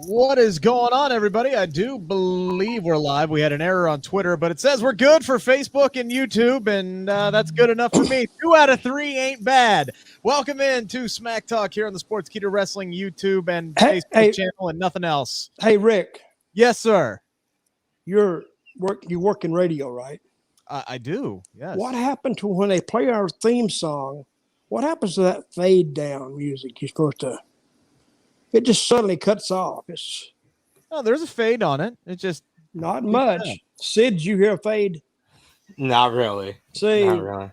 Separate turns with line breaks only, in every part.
What is going on, everybody? I do believe we're live. We had an error on Twitter, but it says we're good for Facebook and YouTube, and that's good enough for me. 2 out of 3 ain't bad. Welcome in to Smack Talk here on the Sportskeeda Wrestling YouTube and Facebook channel and nothing else.
Hey, Rick.
Yes, sir.
You work in radio, right?
I do, yes.
What happened to when they play our theme song? What happens to that fade down music you're supposed to? It just suddenly cuts off.
Oh, there's a fade on it. It just
not much. Yeah. Sid, did you hear a fade?
Not really.
See,
not really.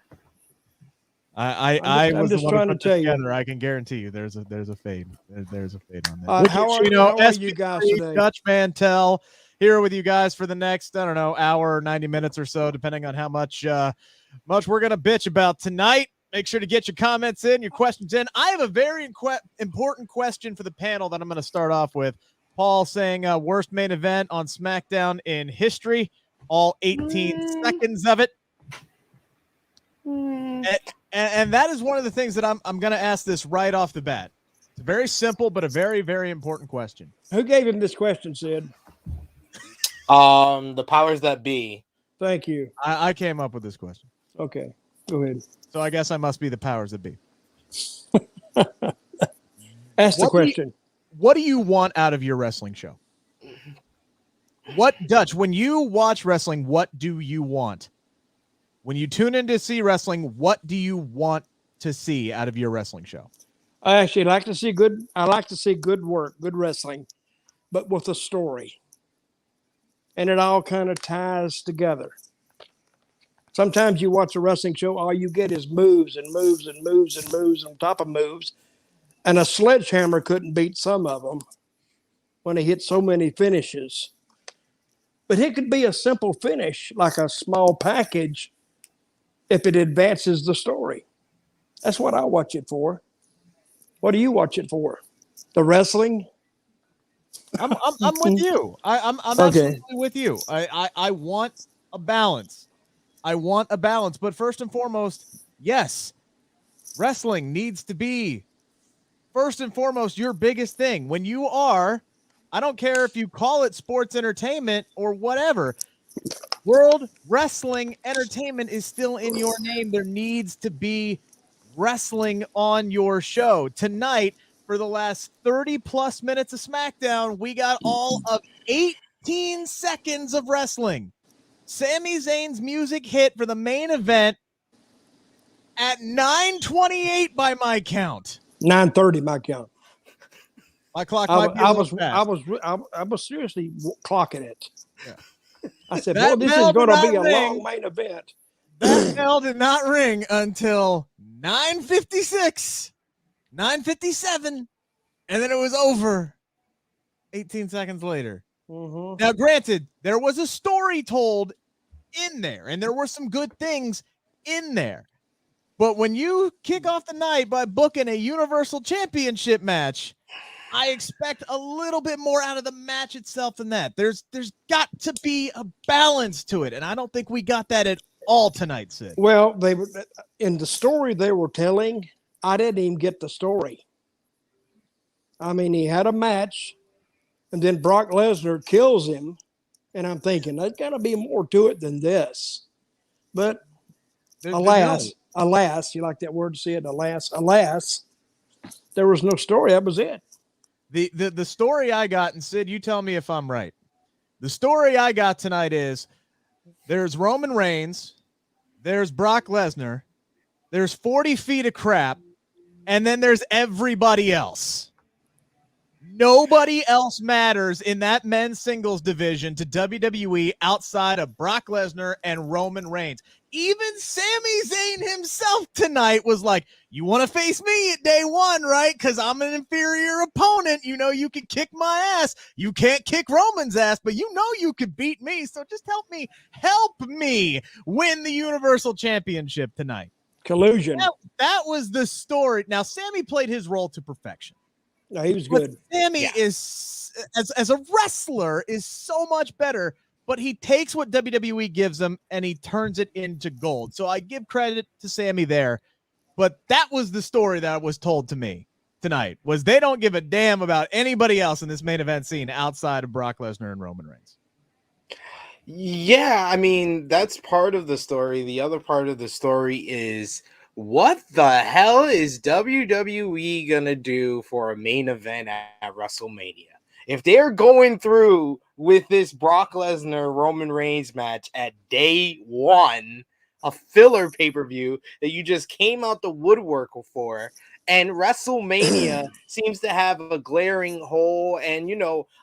I'm just trying to tell you.
I can guarantee you, there's a fade. There's a fade on that.
How are you guys today?
Dutch Mantell here with you guys for the next, I don't know, hour or 90 minutes or so, depending on how much we're gonna bitch about tonight. Make sure to get your comments in, your questions in. I have a very important question for the panel that I'm going to start off with. Paul saying worst main event on SmackDown in history, all 18 seconds of it. And that is one of the things that I'm going to ask this right off the bat. It's very simple, but a very, very important question.
Who gave him this question, Sid?
The powers that be.
Thank you.
I came up with this question.
Okay, go ahead.
So I guess I must be the powers that be.
Ask the question.
What do you want out of your wrestling show? What, Dutch, when you watch wrestling, what do you want? When you tune in to see wrestling, what do you want to see out of your wrestling show?
I actually like to see good. I like to see good work, good wrestling, but with a story. And it all kind of ties together. Sometimes you watch a wrestling show, all you get is moves and moves and moves and moves on top of moves. And a sledgehammer couldn't beat some of them when they hit so many finishes. But it could be a simple finish, like a small package, if it advances the story. That's what I watch it for. What do you watch it for? The wrestling?
I'm with you. I'm absolutely with you. I want a balance. I want a balance, but first and foremost, yes, wrestling needs to be first and foremost your biggest thing. When you are, I don't care if you call it sports entertainment or whatever, World Wrestling Entertainment is still in your name. There needs to be wrestling on your show. Tonight, for the last 30 plus minutes of SmackDown, we got all of 18 seconds of wrestling. Sami Zayn's music hit for the main event at 9:28 by my count.
9:30 my count.
My clock might be a little
fast. I was seriously clocking it.
Yeah.
I said, "Well, this is going to be a long main event."
That bell did not ring until 9:56, 9:57, and then it was over 18 seconds later.
Mm-hmm.
Now, granted, there was a story told in there, and there were some good things in there. But when you kick off the night by booking a Universal Championship match, I expect a little bit more out of the match itself than that. There's got to be a balance to it, and I don't think we got that at all tonight, Sid.
Well, they were in the story they were telling. I didn't even get the story. I mean, he had a match. And then Brock Lesnar kills him. And I'm thinking, there's got to be more to it than this. But alas, you like that word, Sid? Alas, there was no story. That was it.
The story I got, and Sid, you tell me if I'm right. The story I got tonight is there's Roman Reigns, there's Brock Lesnar, there's 40 feet of crap, and then there's everybody else. Nobody else matters in that men's singles division to WWE outside of Brock Lesnar and Roman Reigns. Even Sami Zayn himself tonight was like, you want to face me at day one, right? Because I'm an inferior opponent. You know you can kick my ass. You can't kick Roman's ass, but you know you could beat me. So just help me win the Universal Championship tonight.
Collusion.
That was the story. Now, Sami played his role to perfection.
No, he was good.
But Sami is, as a wrestler, is so much better, but he takes what WWE gives him and he turns it into gold. So I give credit to Sami there, but that was the story that was told to me tonight was they don't give a damn about anybody else in this main event scene outside of Brock Lesnar and Roman Reigns.
Yeah, I mean, that's part of the story. The other part of the story is, what the hell is WWE gonna do for a main event at WrestleMania? If they're going through with this Brock Lesnar Roman Reigns match at day one, a filler pay-per-view that you just came out the woodwork for, and WrestleMania seems to have a glaring hole. And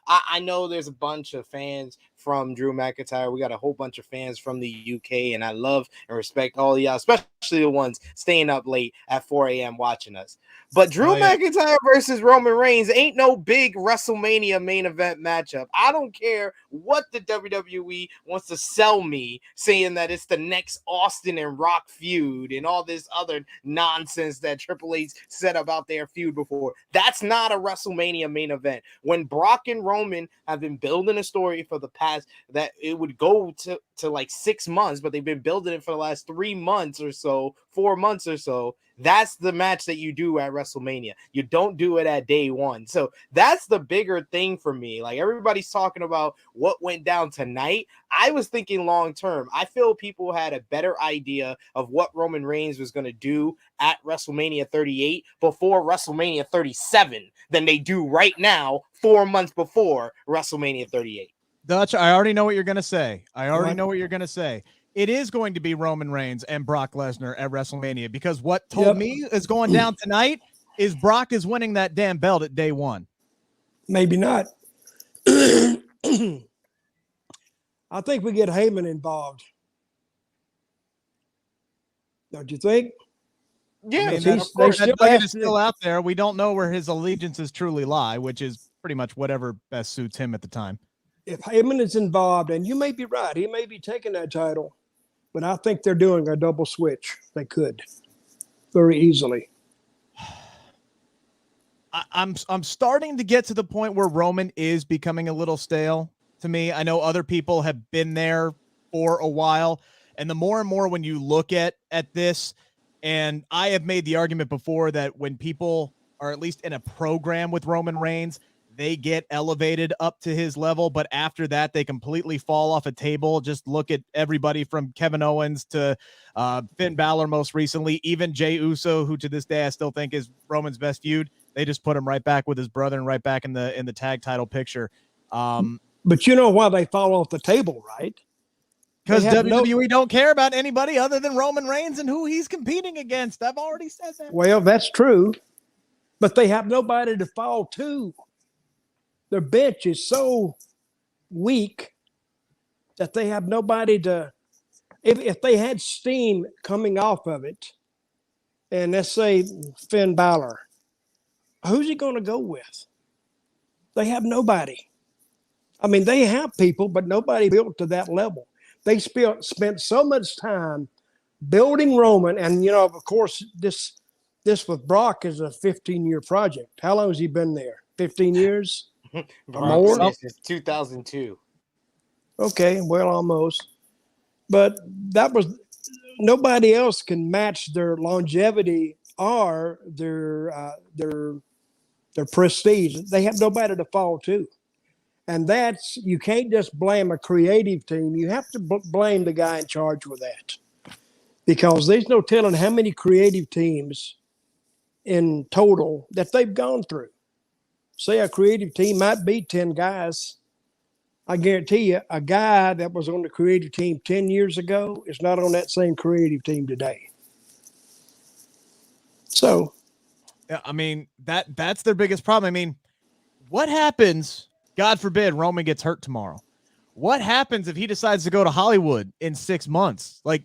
I know there's a bunch of fans from Drew McIntyre. We got a whole bunch of fans from the UK, and I love and respect all of y'all, especially the ones staying up late at 4 a.m. watching us. But Drew McIntyre versus Roman Reigns ain't no big WrestleMania main event matchup. I don't care what the WWE wants to sell me, saying that it's the next Austin and Rock feud and all this other nonsense that Triple H said about their feud before. That's not a WrestleMania main event. When Brock and Roman have been building a story for the past, that it would go to like 6 months, but they've been building it for the last 3 months or so, 4 months or so. That's the match that you do at WrestleMania. You don't do it at day one. So that's the bigger thing for me. Like, everybody's talking about what went down tonight. I was thinking long term. I feel people had a better idea of what Roman Reigns was going to do at WrestleMania 38 before WrestleMania 37 than they do right now, 4 months before WrestleMania 38.
Dutch, I already know what you're going to say. It is going to be Roman Reigns and Brock Lesnar at WrestleMania, because what told me is going down tonight is Brock is winning that damn belt at day one.
Maybe not. I think we get Heyman involved. Don't you think?
Yeah,
I mean, of course, that nugget is still out there. We don't know where his allegiances truly lie, which is pretty much whatever best suits him at the time.
If Heyman is involved, and you may be right, he may be taking that title, but I think they're doing a double switch. They could very easily.
I'm starting to get to the point where Roman is becoming a little stale to me. I know other people have been there for a while, and the more and more when you look at this, and I have made the argument before that when people are at least in a program with Roman Reigns, they get elevated up to his level, but after that, they completely fall off a table. Just look at everybody from Kevin Owens to Finn Balor most recently, even Jey Uso, who to this day I still think is Roman's best feud. They just put him right back with his brother and right back in the tag title picture.
But you know why they fall off the table, right?
Because WWE don't care about anybody other than Roman Reigns and who he's competing against. I've already said that.
Well, that's true, but they have nobody to fall to. Their bench is so weak that they have nobody to. If they had steam coming off of it, and let's say Finn Balor, who's he going to go with? They have nobody. I mean, they have people, but nobody built to that level. They spent so much time building Roman, and of course, this with Brock is a 15-year project. How long has he been there? 15 years.
More? Since 2002.
Okay, well, almost. But that was nobody else can match their longevity or their prestige. They have nobody to fall to, and that's, you can't just blame a creative team. You have to blame the guy in charge with that, because there's no telling how many creative teams in total that they've gone through. Say a creative team might be 10 guys. I guarantee you, a guy that was on the creative team 10 years ago is not on that same creative team today. So,
yeah, I mean, that's their biggest problem. I mean, what happens, God forbid, Roman gets hurt tomorrow? What happens if he decides to go to Hollywood in 6 months? Like,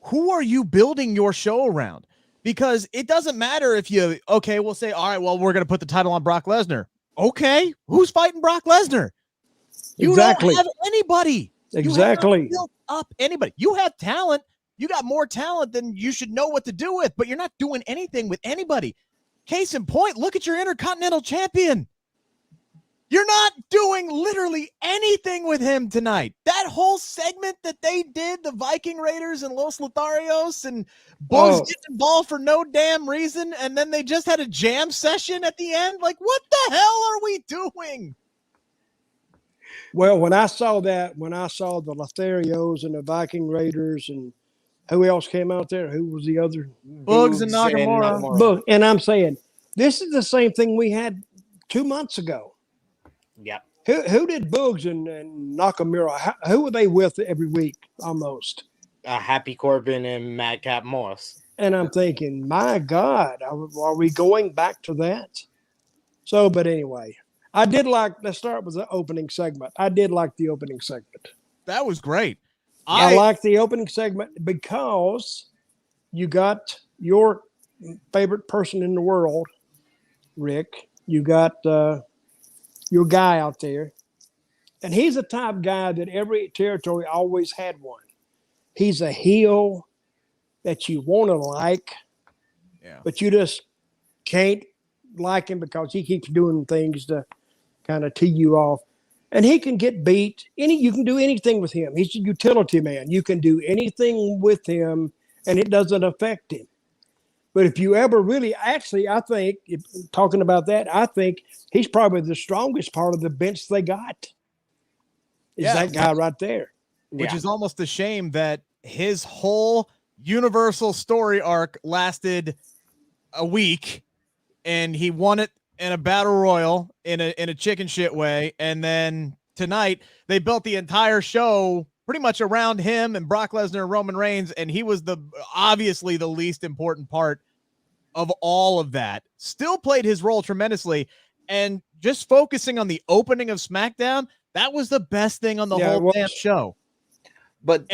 who are you building your show around? Because it doesn't matter if we'll say, all right, well, we're going to put the title on Brock Lesnar. Okay, who's fighting Brock Lesnar? You don't have anybody.
Exactly.
You haven't built up anybody. You have talent. You got more talent than you should know what to do with, but you're not doing anything with anybody. Case in point, look at your Intercontinental Champion. You're not doing literally anything with him tonight. That whole segment that they did, the Viking Raiders and Los Lotharios and Bugs getting involved for no damn reason, and then they just had a jam session at the end. Like, what the hell are we doing?
Well, when I saw the Lotharios and the Viking Raiders and who else came out there? Who was the other?
Bugs and Nakamura.
And I'm saying, this is the same thing we had 2 months ago.
Yeah.
Who did Bugs and Nakamura? Who were they with every week almost?
Happy Corbin and Madcap Moss.
And I'm thinking, my God, are we going back to that? So, but anyway, let's start with the opening segment. I did like the opening segment.
That was great.
I like the opening segment because you got your favorite person in the world, Rick. You got your guy out there. And he's the type of guy that every territory always had one. He's a heel that you want to like, but you just can't like him because he keeps doing things to kind of tee you off. And he can get beat. You can do anything with him. He's a utility man. You can do anything with him, and it doesn't affect him. But if you ever really, actually, I think, talking about that, I think he's probably the strongest part of the bench they got. Is that guy right there.
Which is almost a shame that his whole Universal story arc lasted a week, and he won it in a battle royal in a chicken shit way. And then tonight they built the entire show pretty much around him and Brock Lesnar and Roman Reigns. And he was obviously the least important part of all of that. Still played his role tremendously. And just focusing on the opening of SmackDown, that was the best thing on the whole damn show.
But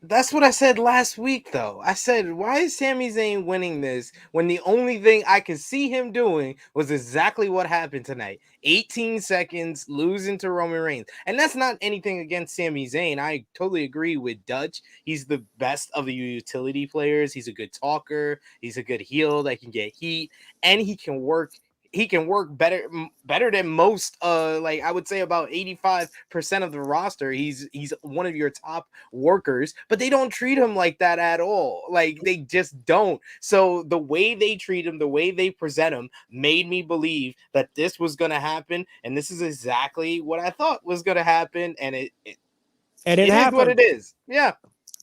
that's what I said last week, though. I said, why is Sami Zayn winning this when the only thing I could see him doing was exactly what happened tonight? 18 seconds, losing to Roman Reigns. And that's not anything against Sami Zayn. I totally agree with Dutch. He's the best of the utility players. He's a good talker. He's a good heel that can get heat. And he can work better than most, like I would say about 85% of the roster. He's one of your top workers, but they don't treat him like that at all. Like, they just don't. So the way they treat him, the way they present him, made me believe that this was going to happen, and this is exactly what I thought was going to happen, and it is what it is. Yeah.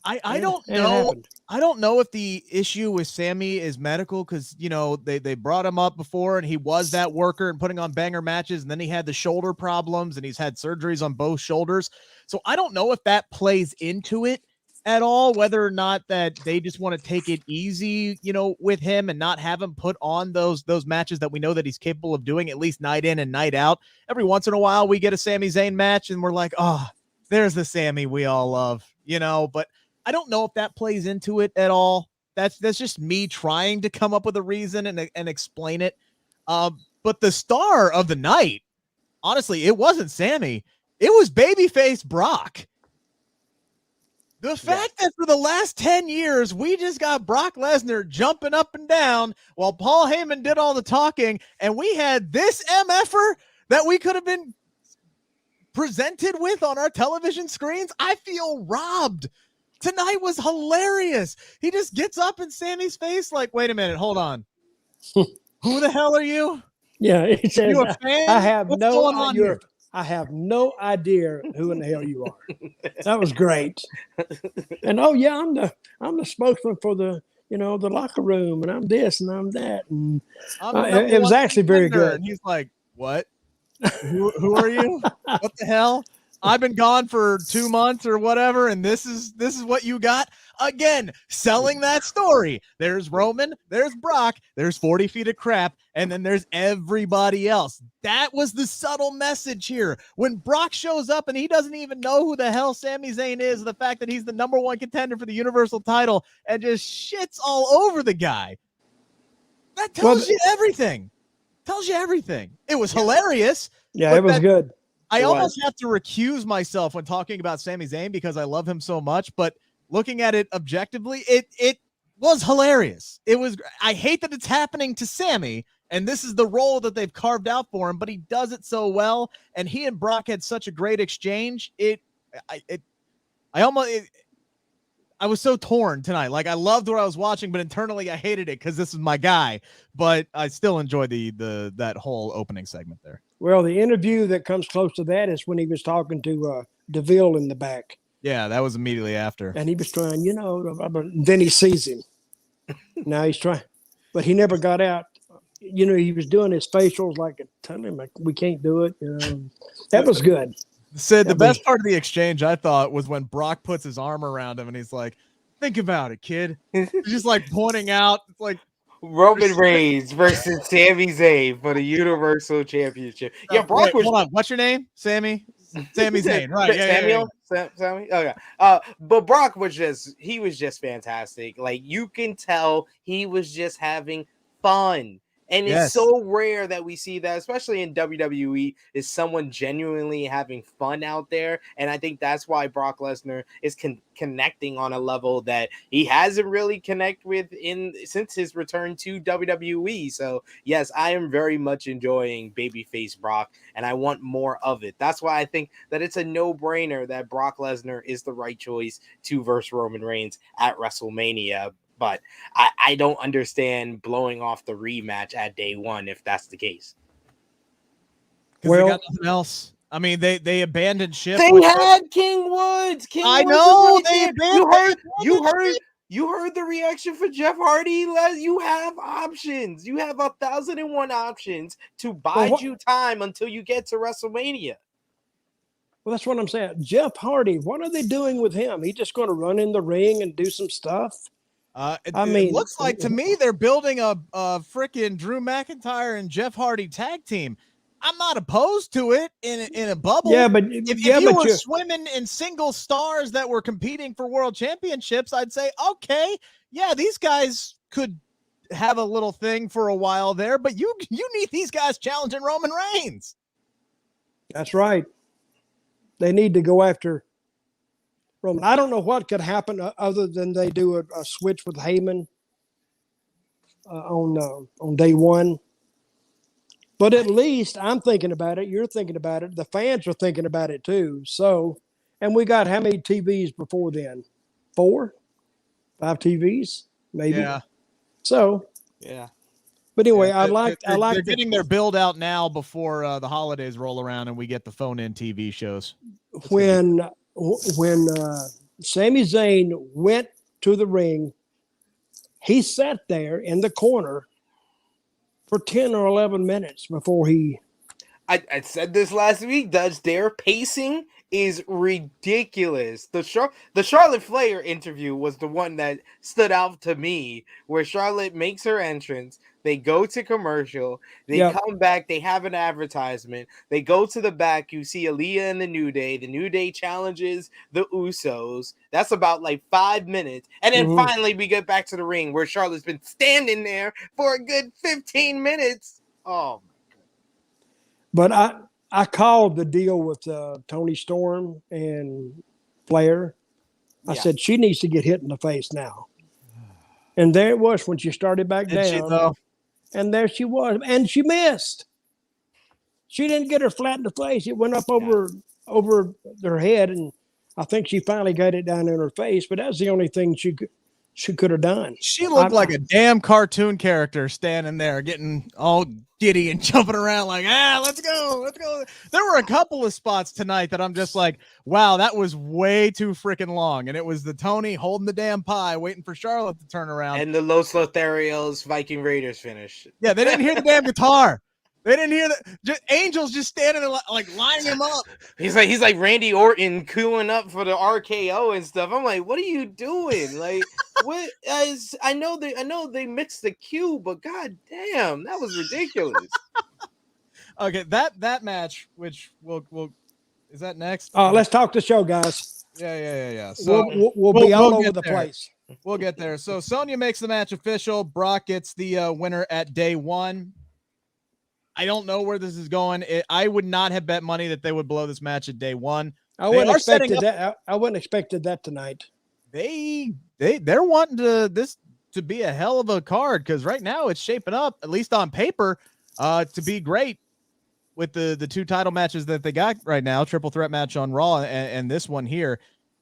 I don't know. I don't know if the issue with Sammy is medical, because they brought him up before and he was that worker and putting on banger matches, and then he had the shoulder problems and he's had surgeries on both shoulders. So I don't know if that plays into it at all, whether or not that they just want to take it easy, with him and not have him put on those matches that we know that he's capable of doing, at least night in and night out. Every once in a while we get a Sami Zayn match and we're like, oh, there's the Sammy we all love, but I don't know if that plays into it at all. That's just me trying to come up with a reason and explain it. But the star of the night, honestly, it wasn't Sammy. It was Babyface Brock. The fact that for the last 10 years, we just got Brock Lesnar jumping up and down while Paul Heyman did all the talking, and we had this MFer that we could have been presented with on our television screens. I feel robbed. Tonight was hilarious. He just gets up in Sammy's face like, wait a minute, hold on. Who the hell are you?
Yeah, it says,
you a fan?
I have I have no idea who in the hell you are. That was great. And I'm the spokesman for the the locker room, and I'm this and I'm that, and it was actually very good.
And he's like, what? Who are you? What the hell? I've been gone for 2 months or whatever, and this is what you got? Again, selling that story. There's Roman, there's Brock, there's 40 feet of crap, and then there's everybody else. That was the subtle message here. When Brock shows up and he doesn't even know who the hell Sami Zayn is, the fact that he's the #1 contender for the Universal title and just shits all over the guy. That tells you everything. Tells you everything. It was hilarious.
Yeah, it was good.
I almost have to recuse myself when talking about Sami Zayn because I love him so much, but looking at it objectively, it was hilarious. I hate that it's happening to Sammy, And this is the role that they've carved out for him, but he does it so well. And he and Brock had such a great exchange. I was so torn tonight. Like, I loved what I was watching, but internally I hated it because this is my guy. But I still enjoyed that whole opening segment there.
Well, the interview that comes close to that is when he was talking to Deville in the back.
Yeah, that was immediately after.
And he was trying, then he sees him. Now he's trying, but he never got out. He was doing his facials like, telling him, like, we can't do it. That was good.
Sid, the best part of the exchange, I thought, was when Brock puts his arm around him and he's like, think about it, kid. He's just like pointing out, like
Roman Reigns versus Sami Zayn for the Universal Championship. Yeah, Brock was.
Hold on, what's your name? Sami Zayn, right?
Samuel. Sammy. Okay. But Brock was just fantastic. Like, you can tell he was just having fun. And it's so rare that we see that, especially in WWE, is someone genuinely having fun out there. And I think that's why Brock Lesnar is connecting on a level that he hasn't really connected with since his return to WWE. So, yes, I am very much enjoying Babyface Brock, and I want more of it. That's why I think that it's a no-brainer that Brock Lesnar is the right choice to verse Roman Reigns at WrestleMania. But I don't understand blowing off the rematch at day one if that's the case.
Well, they got nothing else. I mean, they abandoned ship.
They had King Woods.
I know they abandoned.
You heard the reaction for Jeff Hardy. You have options. You have 1,001 options to bide you time until you get to WrestleMania.
Well, that's what I'm saying. Jeff Hardy, what are they doing with him? He just going to run in the ring and do some stuff?
It looks like to me they're building a freaking Drew McIntyre and Jeff Hardy tag team. I'm not opposed to it in a bubble.
Yeah, but
if you were swimming in single stars that were competing for world championships, I'd say, okay, yeah, these guys could have a little thing for a while there, but you need these guys challenging Roman Reigns.
That's right. They need to go after Roman. I don't know what could happen other than they do a switch with Heyman on day one. But at least I'm thinking about it. You're thinking about it. The fans are thinking about it too. So, and we got how many TVs before then? 4? 5 TVs, maybe.
Yeah.
So.
Yeah.
But anyway,
yeah,
they're
getting their build out now before the holidays roll around and we get the phone-in TV shows.
When Sami Zayn went to the ring, he sat there in the corner for 10 or 11 minutes before he...
I said this last week, Dutch. Their pacing is ridiculous. The Charlotte Flair interview was the one that stood out to me, where Charlotte makes her entrance. They go to commercial. They come back. They have an advertisement. They go to the back. You see Aaliyah and the New Day. The New Day challenges the Usos. That's about like 5 minutes. And then finally we get back to the ring where Charlotte's been standing there for a good 15 minutes. Oh,
but I called the deal with Tony Storm and Flair. I said, she needs to get hit in the face now. And there it was when she started back down. And there she was. And she missed. She didn't get her flat in the face. It went up over her head. And I think she finally got it down in her face. But that's the only thing she could have done.
She looked like a damn cartoon character standing there getting all giddy and jumping around like, let's go. There were a couple of spots tonight that I'm just like, wow, that was way too freaking long. And it was the Tony holding the damn pie, waiting for Charlotte to turn around.
And the Los Lotharios Viking Raiders finish.
Yeah, they didn't hear the damn guitar. They didn't hear that. Angels just standing there like lining him up.
He's like Randy Orton cooing up for the RKO and stuff. I'm like, what are you doing? Like, what? I know they mixed the cue, but god damn, that was ridiculous.
Okay, that match, which we'll is that next?
Let's talk the show, guys.
Yeah. So
we'll be all over the place.
We'll get there. So Sonia makes the match official. Brock gets the winner at day one. I don't know where this is going. I would not have bet money that they would blow this match at day one.
I wouldn't expected that. I wouldn't expected that tonight.
They're wanting to this. to be a hell of a card, because right now it's shaping up, at least on paper, to be great with the two title matches that they got right now, triple threat match on Raw and this one here.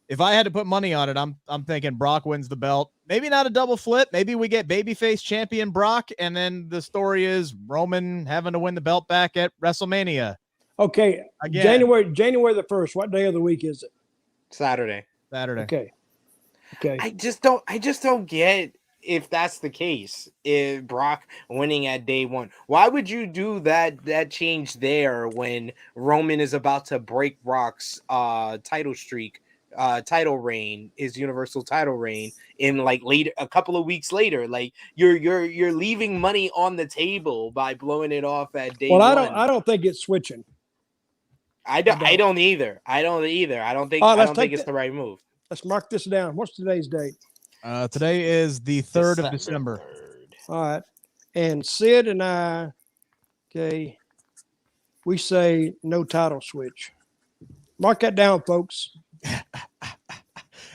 If I had to put money on it, I'm thinking Brock wins the belt. Maybe not a double flip. Maybe we get babyface champion Brock, and then the story is Roman having to win the belt back at WrestleMania.
Okay,
again.
January the 1st. What day of the week is it?
Saturday.
Okay.
I just don't get if that's the case. If Brock winning at day one, why would you do that change there when Roman is about to break Brock's title streak? Title reign, his universal title reign, in like later, a couple of weeks later. Like you're leaving money on the table by blowing it off at day one.
I don't think it's switching.
I don't either. I don't think it's the right move.
Let's mark this down. What's today's date?
Today is the 3rd of December.
3rd.
All right. And Sid and I, okay, we say no title switch. Mark that down, folks.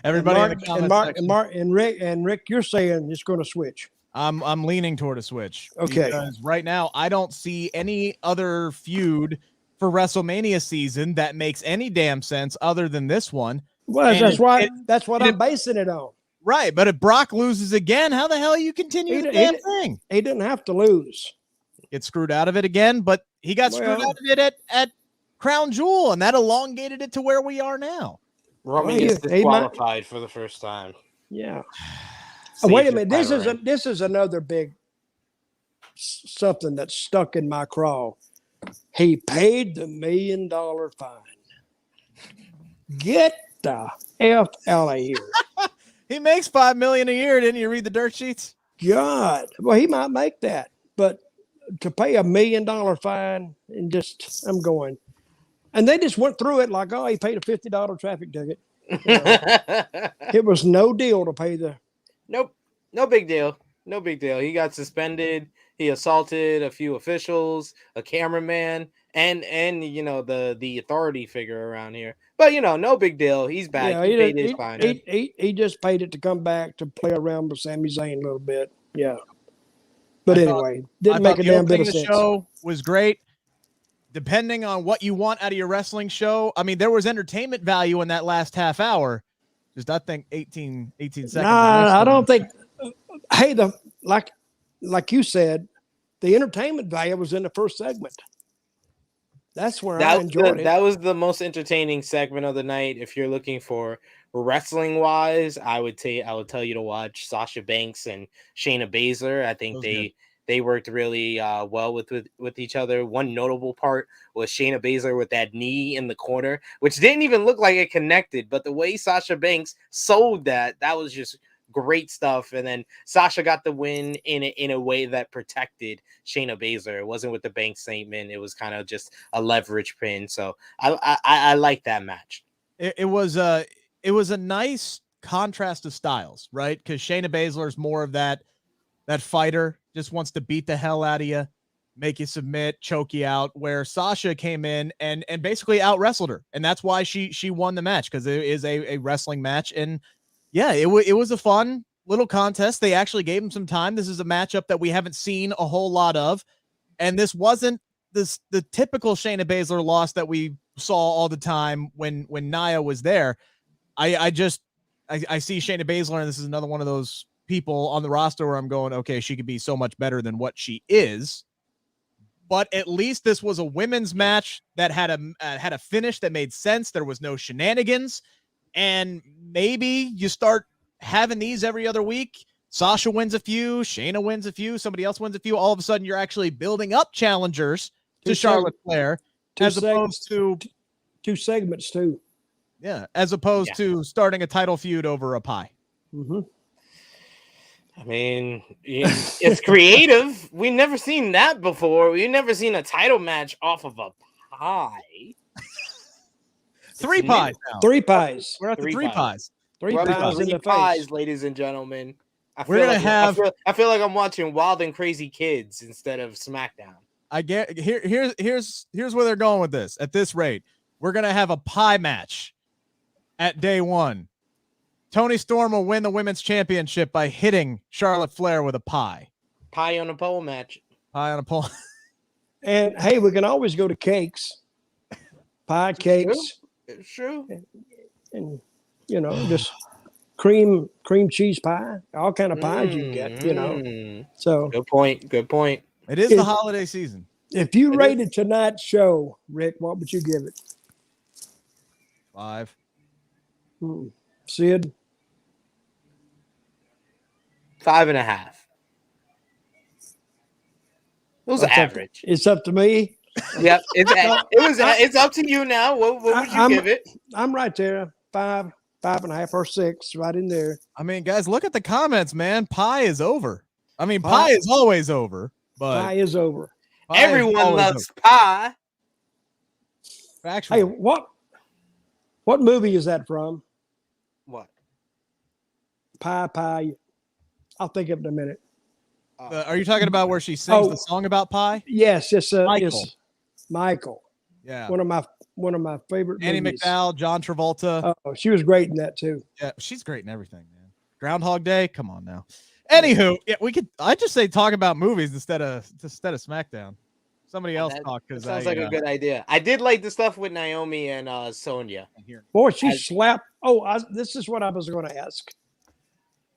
Everybody
and
in the comments section.
and Rick, you're saying it's going to switch.
I'm leaning toward a switch.
Okay.
Because right now I don't see any other feud for WrestleMania season that makes any damn sense other than this one.
Well, that's what I'm basing it on.
Right, but if Brock loses again, how the hell you continue the damn thing?
He didn't have to lose.
Get screwed out of it again, but he got screwed out of it at Crown Jewel, and that elongated it to where we are now.
Roman gets disqualified for the first time.
Yeah. Wait a minute. This is another big something that's stuck in my craw. He paid the $1 million fine. Get the F out of here.
He makes $5 million a year. Didn't you read the dirt sheets?
God. Well, he might make that, but to pay $1 million fine and just, I'm going. And they just went through it like, oh, he paid a $50 traffic ticket. It was no deal to pay the.
Nope. No big deal. No big deal. He got suspended. He assaulted a few officials, a cameraman, and the authority figure around here. But no big deal. He's back.
Yeah,
he paid his fine.
He just paid it to come back to play around with Sami Zayn a little bit. Yeah. But anyway, didn't make a damn bit of sense.
The show was great. Depending on what you want out of your wrestling show, I mean, there was entertainment value in that last half hour. Just I think 18 seconds.
Nah, I don't think. Hey, like you said, the entertainment value was in the first segment. That's where I enjoyed it.
That was the most entertaining segment of the night. If you're looking for wrestling wise, I would tell you to watch Sasha Banks and Shayna Baszler. I think they worked really well with each other. One notable part was Shayna Baszler with that knee in the corner, which didn't even look like it connected, but the way Sasha Banks sold that was just great stuff. And then Sasha got the win in a way that protected Shayna Baszler. It wasn't with the bank statement. It was kind of just a leverage pin. So I like that match.
It was a nice contrast of styles, right? Because Shayna Baszler is more of that fighter, just wants to beat the hell out of you, make you submit, choke you out, where Sasha came in and basically out wrestled her. And that's why she won the match, because it is a wrestling match. And yeah, it was a fun little contest. They actually gave him some time. This is a matchup that we haven't seen a whole lot of. And this wasn't the typical Shayna Baszler loss that we saw all the time when Nia was there. I see Shayna Baszler, and this is another one of those people on the roster where I'm going, okay, she could be so much better than what she is. But at least this was a women's match that had a finish that made sense. There was no shenanigans. And maybe you start having these every other week. Sasha wins a few, Shayna wins a few, somebody else wins a few. All of a sudden, you're actually building up challengers to Charlotte Flair, as opposed to
two segments too.
Yeah, as opposed to starting a title feud over a pie.
Mm-hmm.
I mean, it's creative. We've never seen that before. We've never seen a title match off of a pie.
Three pies now.
Three pies.
We're at the three pies.
Three pies in the face,
ladies and gentlemen. I
feel
like I'm watching Wild and Crazy Kids instead of SmackDown.
I get here's where they're going with this. At this rate, we're gonna have a pie match at day one Tony Storm will win the women's championship by hitting Charlotte Flair with a pie.
Pie on a pole match.
Pie on a pole.
And hey, we can always go to cakes, pie cakes.
It's true.
And just cream cheese pie, all kind of pies you get. So
good point.
It is the holiday season.
If you rated tonight's show, Rick, what would you give it?
5.
Sid?
5.5. It was average.
It's up to me.
Yep, it's up to you now. What would you give it?
I'm right there. 5.5 or 6, right in there.
I mean, guys, look at the comments, man. Pie is over. I mean, pie is always over, but
pie is over.
Everyone loves pie.
Actually,
hey, what movie is that from?
What?
Pie. I'll think of it in a minute.
Are you talking about where she sings the song about pie?
Yes, it's
Michael.
It's Michael.
Yeah,
one of my favorite.
Annie
movies.
McDowell, John Travolta.
Oh, she was great in that too.
Yeah, she's great in everything, man. Groundhog Day. Come on now. Anywho, yeah, we could. I just say talk about movies instead of SmackDown. Somebody else talk because
sounds like a good idea. I did like the stuff with Naomi and Sonia.
Boy, she slapped. Oh, this is what I was going to ask.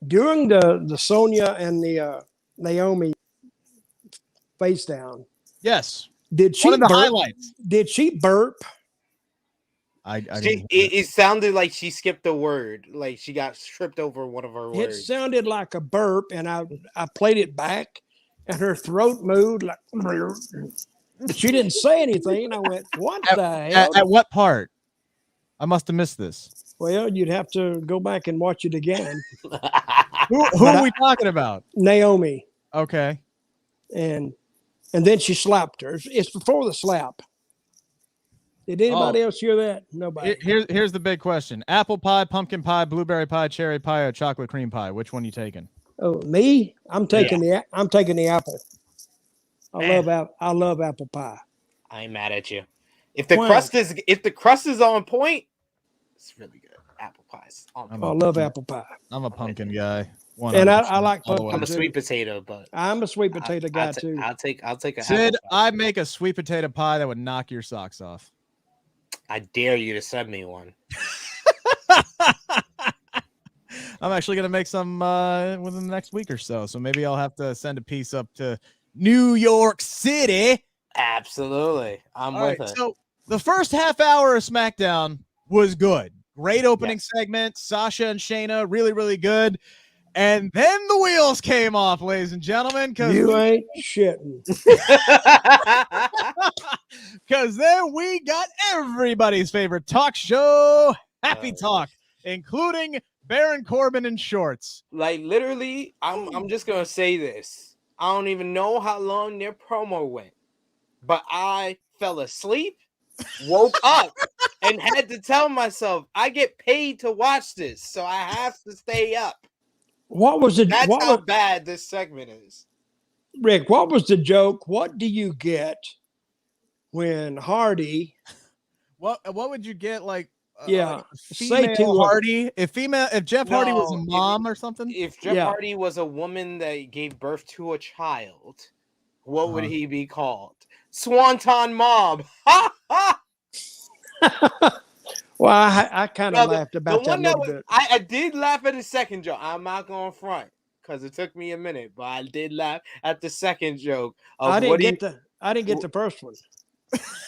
During the Sonia and the Naomi face down.
Yes.
Did she
one of the
burp?
highlights?
Did she burp?
It sounded like she skipped a word, like she got tripped over one of her words.
It sounded like a burp, and I played it back, and her throat moved like. She didn't say anything. I went, "What the hell?"
At what part? I must have missed this.
Well, you'd have to go back and watch it again.
Who are we talking about?
Naomi.
Okay.
And then she slapped her. It's before the slap. Did anybody else hear that? Nobody.
Here's the big question: apple pie, pumpkin pie, blueberry pie, cherry pie, or chocolate cream pie? Which one you taking?
Oh, me? I'm taking the apple. I love apple pie.
I ain't mad at you. If the crust is on point, it's really good. Apple pies.
I love apple pie.
I'm a pumpkin guy.
And I like pumpkin.
I'm a sweet potato, but
I'm a sweet potato guy too.
I'll take a
Sid, I make a sweet potato pie that would knock your socks off.
I dare you to send me one.
I'm actually gonna make some within the next week or so. So maybe I'll have to send a piece up to New York City.
Absolutely. I'm with it.
So the first half hour of SmackDown was good. Great opening segment. Sasha and Shayna, really, really good. And then the wheels came off, ladies and gentlemen.
You ain't shitting.
Because then we got everybody's favorite talk show, Happy Talk, including Baron Corbin in shorts.
Like, literally, I'm just going to say this. I don't even know how long their promo went, but I fell asleep, woke up, and had to tell myself, I get paid to watch this, so I have to stay up.
What was it?
That's how bad this segment is.
Rick, what was the joke? What do you get when Hardy?
What would you get like?
Say to
Hardy. If Jeff Hardy was a mom or something.
If Jeff Hardy was a woman that gave birth to a child, what would he be called? Swanton Mob. Ha ha.
Well, I kind of laughed about that a little bit.
I did laugh at the second joke. I'm not going front because it took me a minute, but I did laugh at the second joke.
I didn't get the first one.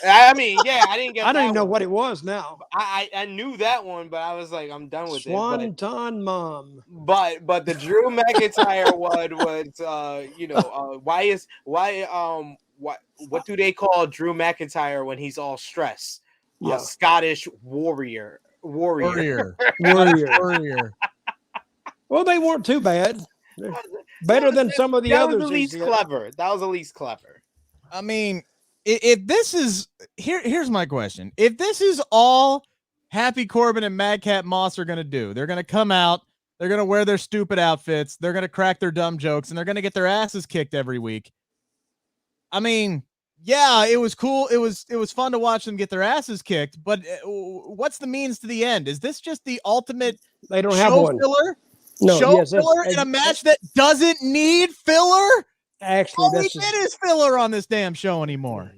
I mean, I didn't get.
I don't even know what it was now.
I knew that one, but I was like, I'm done with
Swanton Mom.
But the Drew McIntyre one was, what do they call Drew McIntyre when he's all stressed? A Scottish warrior. Well,
they weren't too bad. Better than some of the others.
That was the least clever.
I mean, if this is here's my question. If this is all Happy Corbin and Madcap Moss are going to do, they're going to come out, they're going to wear their stupid outfits, they're going to crack their dumb jokes, and they're going to get their asses kicked every week. I mean, Yeah, it was cool. It was fun to watch them get their asses kicked. But what's the means to the end? Is this just the ultimate?
They don't have one.
Filler?
No,
show
yes,
filler in a match that doesn't need filler?
Actually,
all we get is filler on this damn show anymore.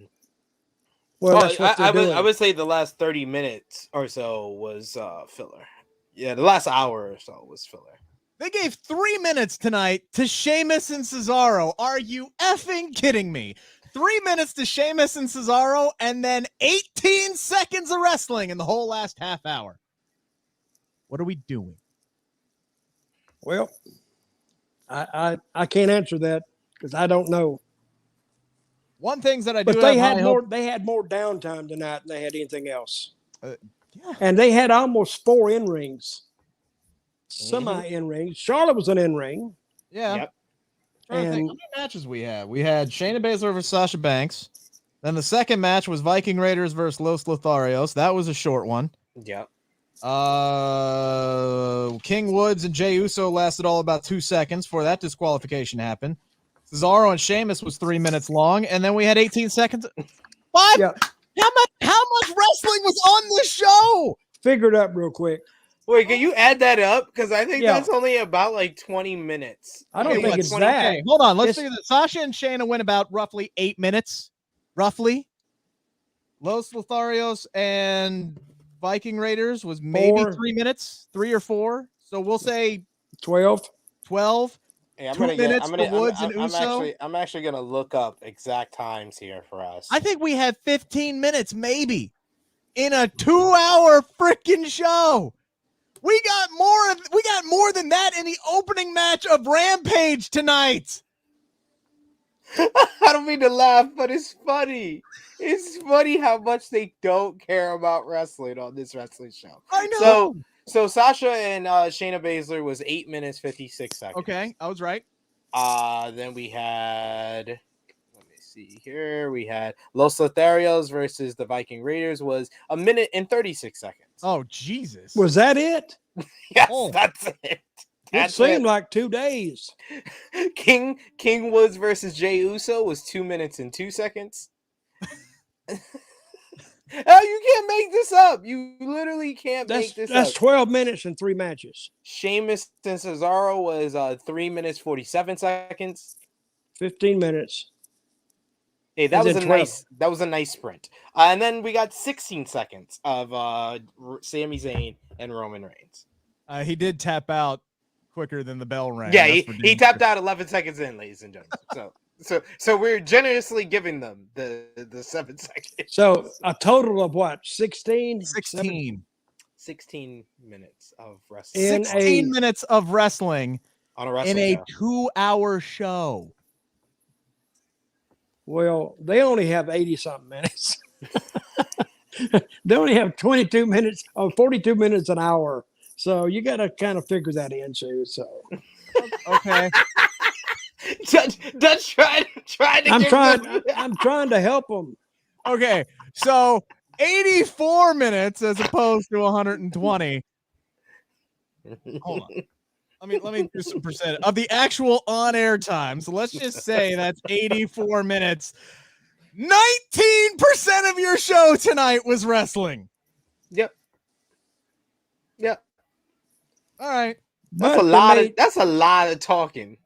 Well, that's what
I would say the last 30 minutes or so was filler. Yeah, the last hour or so was filler.
They gave 3 minutes tonight to Sheamus and Cesaro. Are you effing kidding me? 3 minutes to Sheamus and Cesaro, and then 18 seconds of wrestling in the whole last half hour. What are we doing?
Well, I can't answer that because I don't know.
One thing that I do,
but they had more downtime tonight than they had anything else.
Yeah.
And they had almost 4 in rings, semi in rings. Charlotte was an in ring.
Yeah.
Yep.
And how many matches we had? We had Shayna Baszler versus Sasha Banks. Then the second match was Viking Raiders versus Los Lotharios. That was a short one.
Yep.
King Woods and Jey Uso lasted all about 2 seconds before that disqualification happened. Cesaro and Sheamus was 3 minutes long, and then we had 18 seconds. What?
Yeah.
How much wrestling was on this show?
Figure it up real quick.
Wait, can you add that up? Because I think that's only about like 20 minutes.
I don't think it's that.
Okay, hold on. Let's figure that. Sasha and Shayna went about roughly 8 minutes. Roughly. Los Lotharios and Viking Raiders was maybe 3 minutes, 3 or 4. So we'll say
12.
Hey,
2 minutes for Woods and Uso.
I'm actually gonna look up exact times here for us.
I think we had 15 minutes, maybe, in a 2-hour freaking show. We got more than that in the opening match of Rampage tonight.
I don't mean to laugh, but it's funny. It's funny how much they don't care about wrestling on this wrestling show.
I know.
So Sasha and Shayna Baszler was 8 minutes 56 seconds.
Okay, I was right.
Then we had, let me see here. We had Los Lotharios versus the Viking Raiders was 1 minute and 36 seconds.
Oh, Jesus.
Was that it?
Yes, that's it.
It seemed like 2 days.
King Woods versus Jey Uso was 2 minutes and 2 seconds. Oh, you can't make this up. You literally can't make this up.
That's 12 minutes and 3 matches.
Sheamus and Cesaro was 3 minutes 47 seconds.
15 minutes.
Hey, that was a nice sprint. And then we got 16 seconds of Sami Zayn and Roman Reigns.
He did tap out quicker than the bell rang.
Yeah, he tapped out 11 seconds in, ladies and gentlemen. So we're generously giving them the 7 seconds.
So a total of what? 16?
16 minutes of wrestling.
16 minutes of wrestling
on a wrestling
in a 2-hour show.
Well, they only have 80-something minutes. They only have 22 minutes or 42 minutes an hour. So you got to kind of figure that in too. So
okay.
Dutch trying to
I'm trying to help them.
Okay, so 84 minutes as opposed to 120. Hold on. Let me do some percent of the actual on-air time. So let's just say that's 84 minutes. 19% of your show tonight was wrestling.
Yep.
All right.
That's a lot of talking.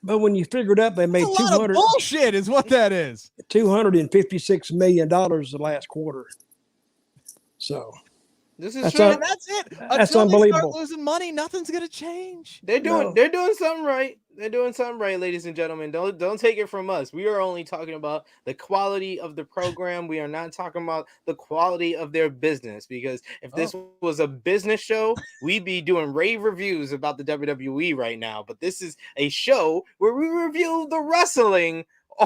But when you figure it up, they made $200.
Bullshit is what that is.
$256 million the last quarter. So
this is
that's it.
That's
Until
unbelievable.
they start losing money, nothing's gonna change.
They're doing something right. They're doing something right, ladies and gentlemen. Don't take it from us. We are only talking about the quality of the program. We are not talking about the quality of their business. Because if this was a business show, we'd be doing rave reviews about the WWE right now. But this is a show where we review the wrestling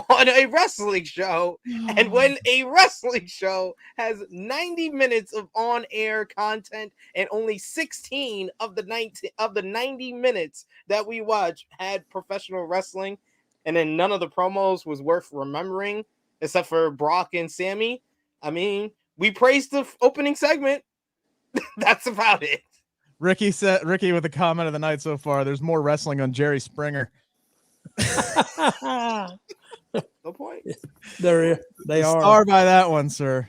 on a wrestling show. And when a wrestling show has 90 minutes of on-air content and only 16 of the 90 minutes that we watch had professional wrestling, and then none of the promos was worth remembering except for Brock and Sammy, I mean, we praised the opening segment. That's about it.
Ricky with a comment of the night so far, there's more wrestling on Jerry Springer.
No point.
They are.
Star by that one, sir.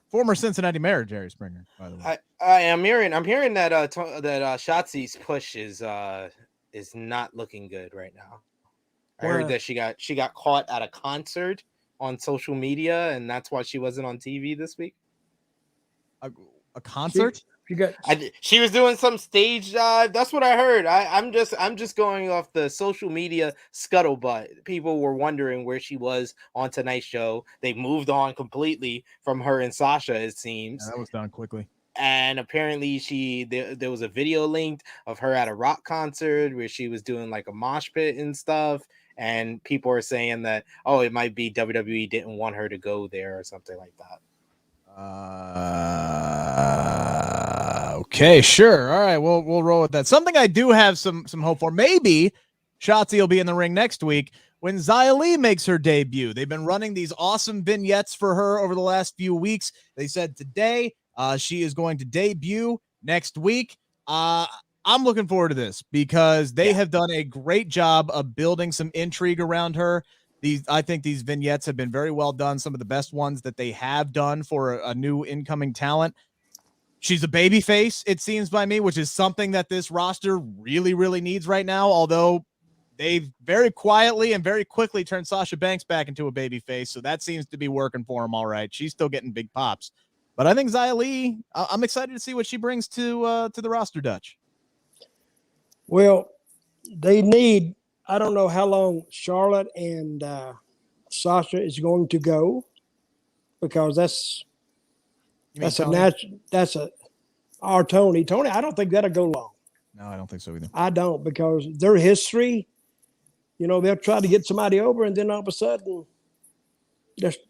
Former Cincinnati Mayor Jerry Springer, by the way.
I'm hearing that Shotzi's push is not looking good right now. I heard that she got caught at a concert on social media, and that's why she wasn't on TV this week.
A concert?
She was doing some stage dive. That's what I heard. I'm just going off the social media scuttlebutt. People were wondering where she was on tonight's show. They moved on completely from her and Sasha, it seems.
Yeah, that was done quickly.
And apparently there was a video linked of her at a rock concert where she was doing like a mosh pit and stuff. And people are saying that, it might be WWE didn't want her to go there or something like that.
Okay, sure. All right, we'll roll with that. Something I do have some hope for. Maybe Shotzi will be in the ring next week when Xia Li makes her debut. They've been running these awesome vignettes for her over the last few weeks. They said today she is going to debut next week. I'm looking forward to this because they have done a great job of building some intrigue around her. I think these vignettes have been very well done. Some of the best ones that they have done for a new incoming talent. She's a babyface, it seems by me, which is something that this roster really, really needs right now. Although they've very quietly and very quickly turned Sasha Banks back into a babyface. So that seems to be working for him all right. She's still getting big pops. But I think Xia Li, I'm excited to see what she brings to the roster, Dutch.
Well, they need, I don't know how long Charlotte and Sasha is going to go, because that's our Tony. Tony, I don't think that'll go long.
No, I don't think so either.
I don't, because their history, they'll try to get somebody over, and then all of a sudden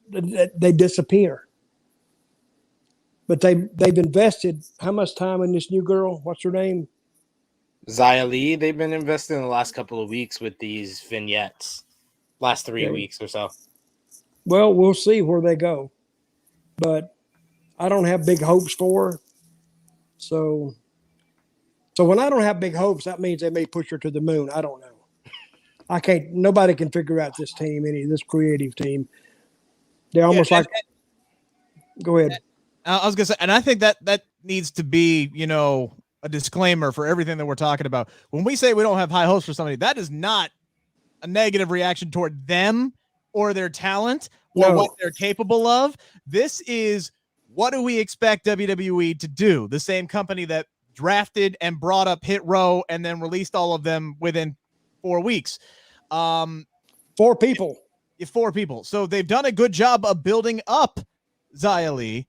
they disappear. But they've invested how much time in this new girl? What's her name?
Xia Li. They've been investing in the last couple of weeks with these vignettes. Last 3 weeks or so.
Well, we'll see where they go. But I don't have big hopes for her. So when I don't have big hopes, that means they may push her to the moon. I don't know. Nobody can figure out this team, this creative team. They're almost go ahead.
I was going to say, and I think that needs to be, a disclaimer for everything that we're talking about. When we say we don't have high hopes for somebody, that is not a negative reaction toward them or their talent or what they're capable of. This is, what do we expect WWE to do? The same company that drafted and brought up Hit Row and then released all of them within 4 weeks.
4 people.
4 people. So they've done a good job of building up Xia Li.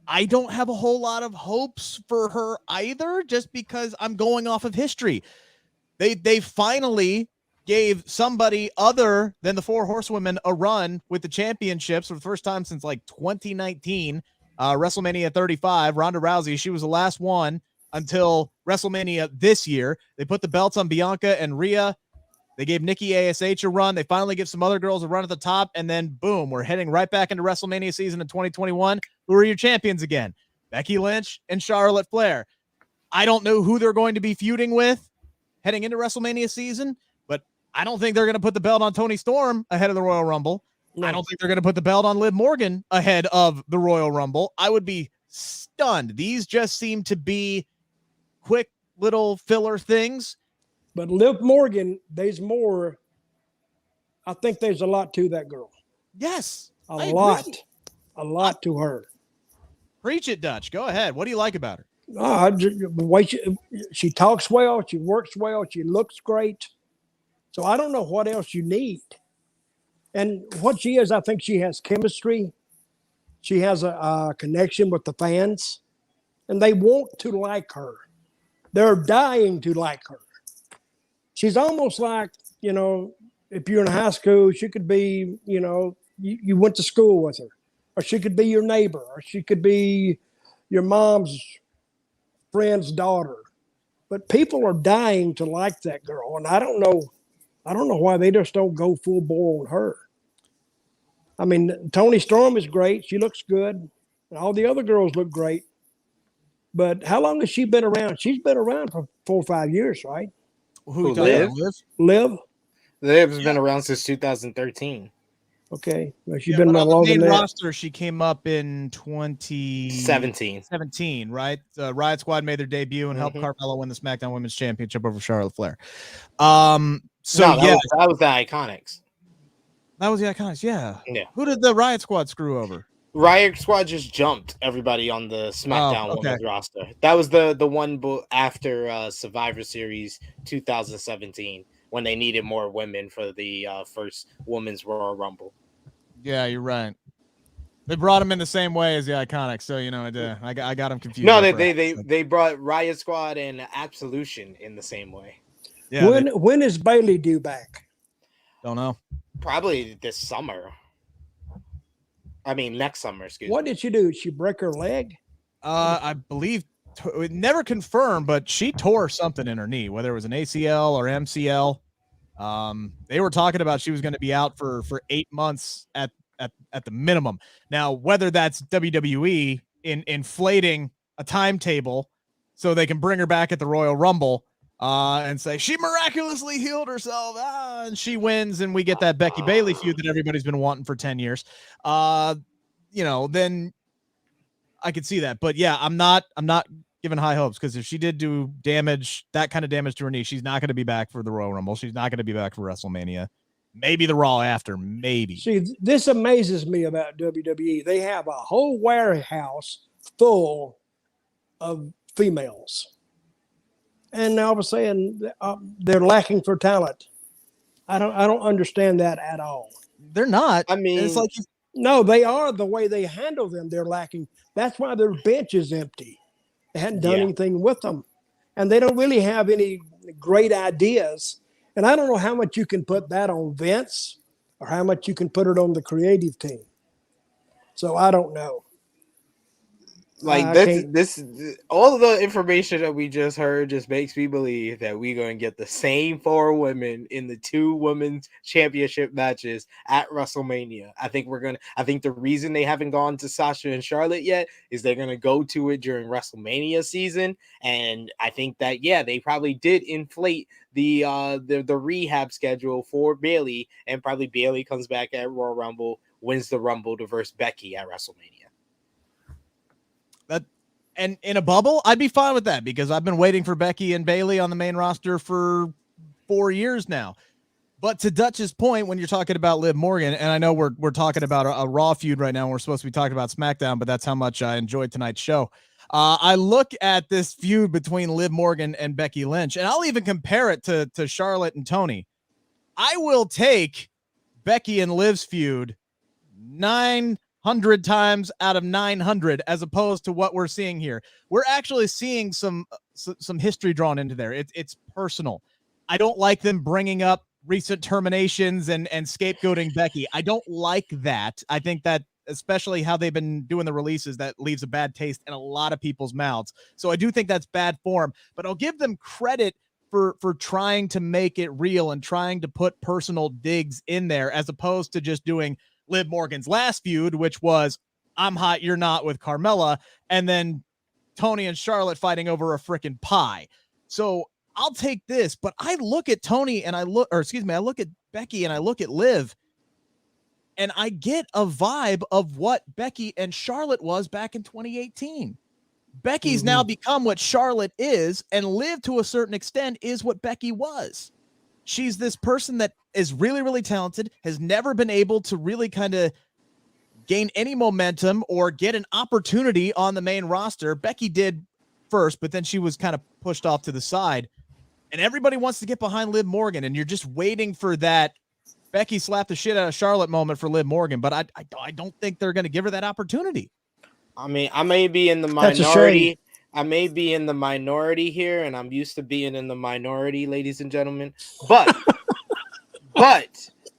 I don't have a whole lot of hopes for her either, just because I'm going off of history. They finally gave somebody other than the 4 horsewomen a run with the championships for the first time since 2019. WrestleMania 35, Ronda Rousey, she was the last one until WrestleMania this year. They put the belts on Bianca and Rhea. They gave Nikki ASH a run. They finally give some other girls a run at the top, and then boom, we're heading right back into WrestleMania season in 2021. Who are your champions again? Becky Lynch and Charlotte Flair. I don't know who they're going to be feuding with heading into WrestleMania season, but I don't think they're going to put the belt on Toni Storm ahead of the Royal Rumble. No. I don't think they're going to put the belt on Liv Morgan ahead of the Royal Rumble. I would be stunned. These just seem to be quick little filler things.
But Liv Morgan, there's more. I think there's a lot to that girl.
Yes.
A lot to her.
Preach it, Dutch. Go ahead. What do you like about her?
The way she talks well, she works well, she looks great. So I don't know what else you need. And what she is, I think she has chemistry. She has a connection with the fans. And they want to like her. They're dying to like her. She's almost like, if you're in high school, she could be, you went to school with her. Or she could be your neighbor. Or she could be your mom's friend's daughter. But people are dying to like that girl. And I don't know why they just don't go full bore on her. I mean, Toni Storm is great. She looks good. And all the other girls look great. But how long has she been around? She's been around for 4 or 5 years, right?
Who, Liv?
Liv?
Liv's been around since 2013.
Okay, well, she's been around
on the
longer
main
than that.
roster, she came up in 2017, right? Riot Squad made their debut and helped Carmella win the SmackDown Women's Championship over Charlotte Flair.
That was the Iconics.
That was the Iconics. Yeah.
Yeah.
Who did the Riot Squad screw over?
Riot Squad just jumped everybody on the SmackDown Women's roster. That was the one after Survivor Series 2017 when they needed more women for the first Women's Royal Rumble.
Yeah, you're right. They brought them in the same way as the Iconics, so I got them confused.
No, they brought Riot Squad and Absolution in the same way.
Yeah. When is Bayley due back?
Don't know.
Probably this summer. I mean, next summer.
What did she do? Did she break her leg?
I believe it never confirmed, but she tore something in her knee, whether it was an ACL or MCL. They were talking about she was going to be out for 8 months at the minimum. Now, whether that's WWE inflating a timetable so they can bring her back at the Royal Rumble and say she miraculously healed herself and she wins and we get that Becky Bayley feud that everybody's been wanting for 10 years. Then I could see that. But yeah, I'm not giving high hopes because if she did do that kind of damage to her knee, she's not going to be back for the Royal Rumble. She's not going to be back for WrestleMania. Maybe the Raw after, maybe.
See, this amazes me about WWE. They have a whole warehouse full of females. And all of a sudden, they're lacking for talent. I don't understand that at all.
They're not.
I mean,
it's like
no, they are. The way they handle them, they're lacking. That's why their bench is empty. They hadn't done anything with them. And they don't really have any great ideas. And I don't know how much you can put that on Vince or how much you can put it on the creative team. So I don't know.
Like this all the information that we just heard just makes me believe that we're going to get the same 4 women in the 2 women's championship matches at WrestleMania. I think the reason they haven't gone to Sasha and Charlotte yet is they're going to go to it during WrestleMania season. And I think that, they probably did inflate the rehab schedule for Bayley, and probably Bayley comes back at Royal Rumble, wins the Rumble to verse Becky at WrestleMania.
And in a bubble, I'd be fine with that because I've been waiting for Becky and Bayley on the main roster for 4 years now. But to Dutch's point, when you're talking about Liv Morgan, and I know we're talking about a Raw feud right now, and we're supposed to be talking about SmackDown, but that's how much I enjoyed tonight's show. I look at this feud between Liv Morgan and Becky Lynch, and I'll even compare it to Charlotte and Tony. I will take Becky and Liv's feud 900 times out of 900 as opposed to what we're seeing here. We're actually seeing some history drawn into there. It's personal. I don't like them bringing up recent terminations and scapegoating Becky. I don't like that. I think that especially how they've been doing the releases, that leaves a bad taste in a lot of people's mouths. So I do think that's bad form, but I'll give them credit for trying to make it real and trying to put personal digs in there as opposed to just doing Liv Morgan's last feud, which was I'm hot, you're not with Carmella, and then Tony and Charlotte fighting over a freaking pie. So I'll take this, but I look at Tony and I look at Becky and I look at Liv and I get a vibe of what Becky and Charlotte was back in 2018. Becky's now become what Charlotte is, and Liv to a certain extent is what Becky was. She's this person that is really, really talented, has never been able to really kind of gain any momentum or get an opportunity on the main roster. Becky did first, but then she was kind of pushed off to the side. And everybody wants to get behind Liv Morgan, and you're just waiting for that Becky slapped the shit out of Charlotte moment for Liv Morgan, but I don't think they're going to give her that opportunity.
I mean, I may be in the minority. I may be in the minority here, and I'm used to being in the minority, ladies and gentlemen. But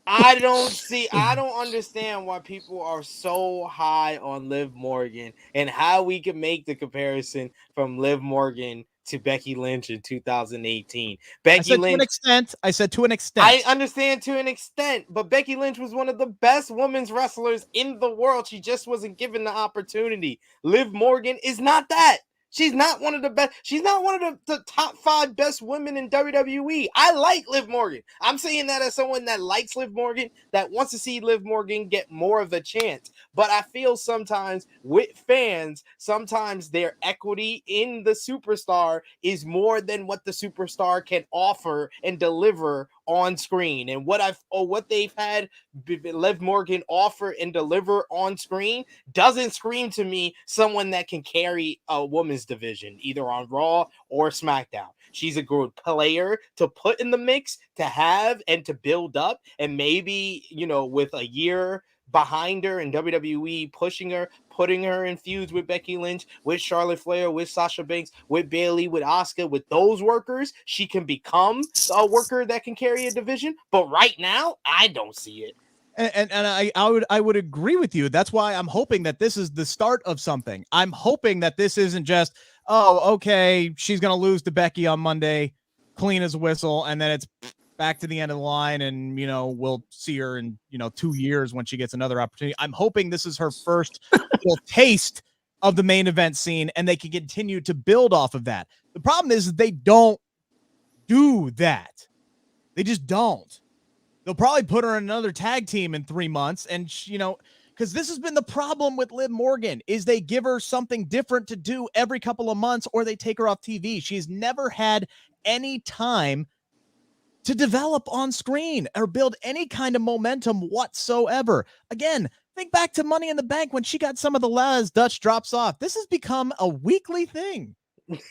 I don't understand why people are so high on Liv Morgan and how we can make the comparison from Liv Morgan to Becky Lynch in 2018. I said to an extent. I understand to an extent, but Becky Lynch was one of the best women's wrestlers in the world. She just wasn't given the opportunity. Liv Morgan is not that. She's not one of the best. She's not one of the top 5 best women in WWE. I like Liv Morgan. I'm saying that as someone that likes Liv Morgan, that wants to see Liv Morgan get more of a chance. But I feel sometimes with fans, sometimes their equity in the superstar is more than what the superstar can offer and deliver on screen. And what they've had Liv Morgan offer and deliver on screen doesn't scream to me someone that can carry a women's division either on Raw or SmackDown. She's a good player to put in the mix, to have and to build up, and maybe, with a year behind her and WWE pushing her, putting her in feuds with Becky Lynch, with Charlotte Flair, with Sasha Banks, with Bayley, with Asuka, with those workers, she can become a worker that can carry a division. But right now, I don't see it.
And I would agree with you. That's why I'm hoping that this is the start of something. I'm hoping that this isn't just, oh, okay, she's gonna lose to Becky on Monday, clean as a whistle, and then it's back to the end of the line, and we'll see her in 2 years when she gets another opportunity. I'm hoping this is her first little taste of the main event scene, and they can continue to build off of that. The problem is they don't do that. They just don't. They'll probably put her in another tag team in 3 months, and because this has been the problem with Liv Morgan, is they give her something different to do every couple of months, or they take her off TV. She's never had any time to develop on screen or build any kind of momentum whatsoever. Again, think back to Money in the Bank when she got some of the Les Dutch drops off. This has become a weekly thing.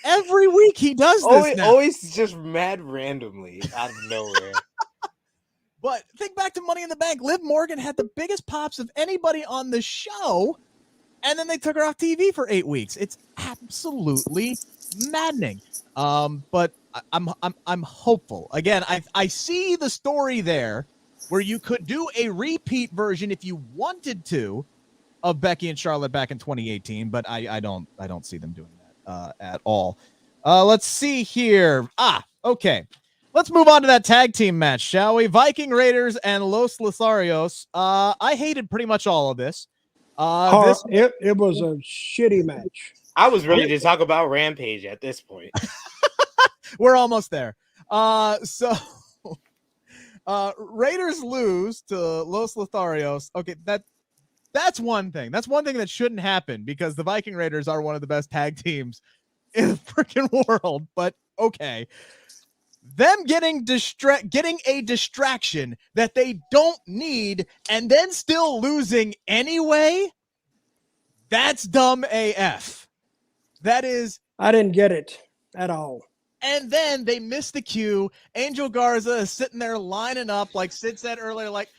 Every week he does this now.
Always just mad randomly out of nowhere.
But think back to Money in the Bank. Liv Morgan had the biggest pops of anybody on the show, and then they took her off TV for 8 weeks. It's absolutely maddening. But I'm hopeful. Again, I see the story there where you could do a repeat version if you wanted to of Becky and Charlotte back in 2018, but I don't see them doing that at all. Let's see here. Okay. Let's move on to that tag team match, shall we? Viking Raiders and Los Lotharios. I hated pretty much all of this.
It was a shitty match.
I was ready to talk about Rampage at this point.
We're almost there. Raiders lose to Los Lotharios. Okay, that's one thing. That's one thing that shouldn't happen because the Viking Raiders are one of the best tag teams in the freaking world. But okay. Them getting a distraction that they don't need and then still losing anyway, that's dumb AF. That is...
I didn't get it at all.
And then they miss the cue. Angel Garza is sitting there lining up, like Sid said earlier, like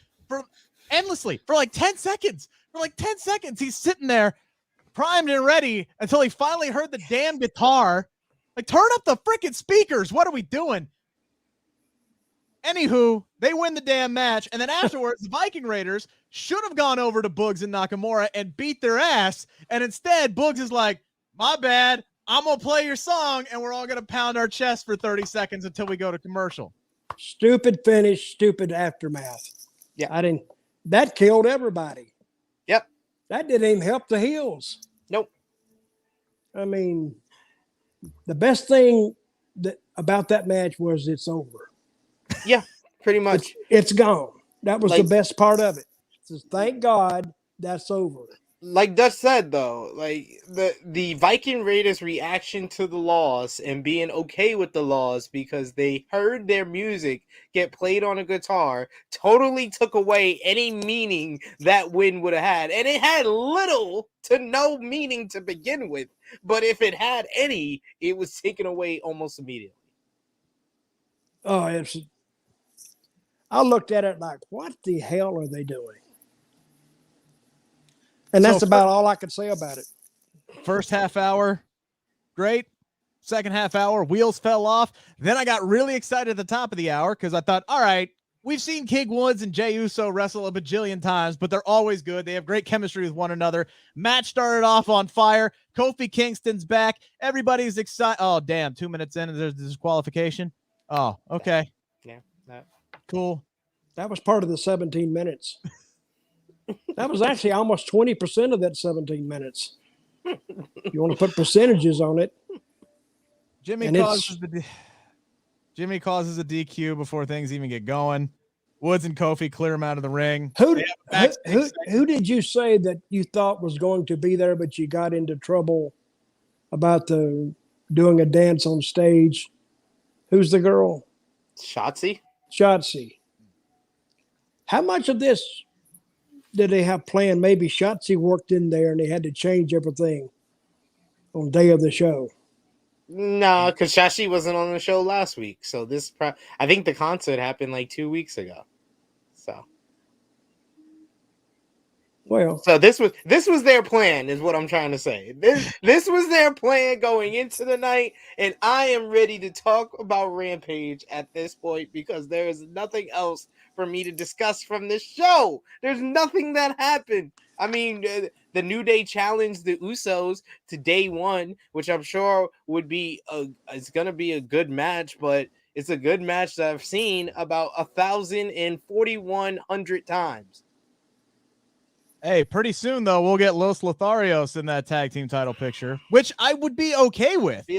endlessly, for like 10 seconds. For like 10 seconds, he's sitting there primed and ready until he finally heard the damn guitar. Like, turn up the freaking speakers. What are we doing? Anywho, they win the damn match, and then afterwards, the Viking Raiders should have gone over to Boogs and Nakamura and beat their ass, and instead, Boogs is like, my bad, I'm going to play your song, and we're all going to pound our chest for 30 seconds until we go to commercial.
Stupid finish, stupid aftermath.
Yeah,
that killed everybody.
Yep.
That didn't even help the heels.
Nope.
I mean, the best thing about that match was it's over.
Yeah, pretty much.
It's gone. That was the best part of it. So thank God that's over.
Like Dutch said, though, like the Viking Raiders' reaction to the loss and being okay with the loss because they heard their music get played on a guitar totally took away any meaning that win would have had. And it had little to no meaning to begin with. But if it had any, it was taken away almost immediately.
Oh, I looked at it like, what the hell are they doing? And that's about all I could say about it.
First half hour, great. Second half hour, wheels fell off. Then I got really excited at the top of the hour because I thought, all right, we've seen King Woods and Jey Uso wrestle a bajillion times, but they're always good. They have great chemistry with one another. Match started off on fire. Kofi Kingston's back. Everybody's excited. Oh, damn. 2 minutes in and there's disqualification. Oh, okay.
Yeah.
Cool.
That was part of the 17 minutes. That was actually almost 20% of that 17 minutes. You want to put percentages on it.
Jimmy causes a DQ before things even get going. Woods and Kofi clear him out of the ring.
Who did you say that you thought was going to be there, but you got into trouble about doing a dance on stage? Who's the girl?
Shotzi.
How much of this did they have planned? Maybe Shotzi worked in there and they had to change everything on day of the show.
No, because Shotzi wasn't on the show last week. So I think the concert happened like 2 weeks ago. So this was their plan, is what I'm trying to say. This was their plan going into the night, and I am ready to talk about Rampage at this point because there is nothing else for me to discuss from this show. There's nothing that happened. I mean, the New Day challenged the Usos to day one, which I'm sure it's gonna be a good match, but it's a good match that I've seen about 1,041 times.
Hey, pretty soon though, we'll get Los Lotharios in that tag team title picture, which I would be okay with.
I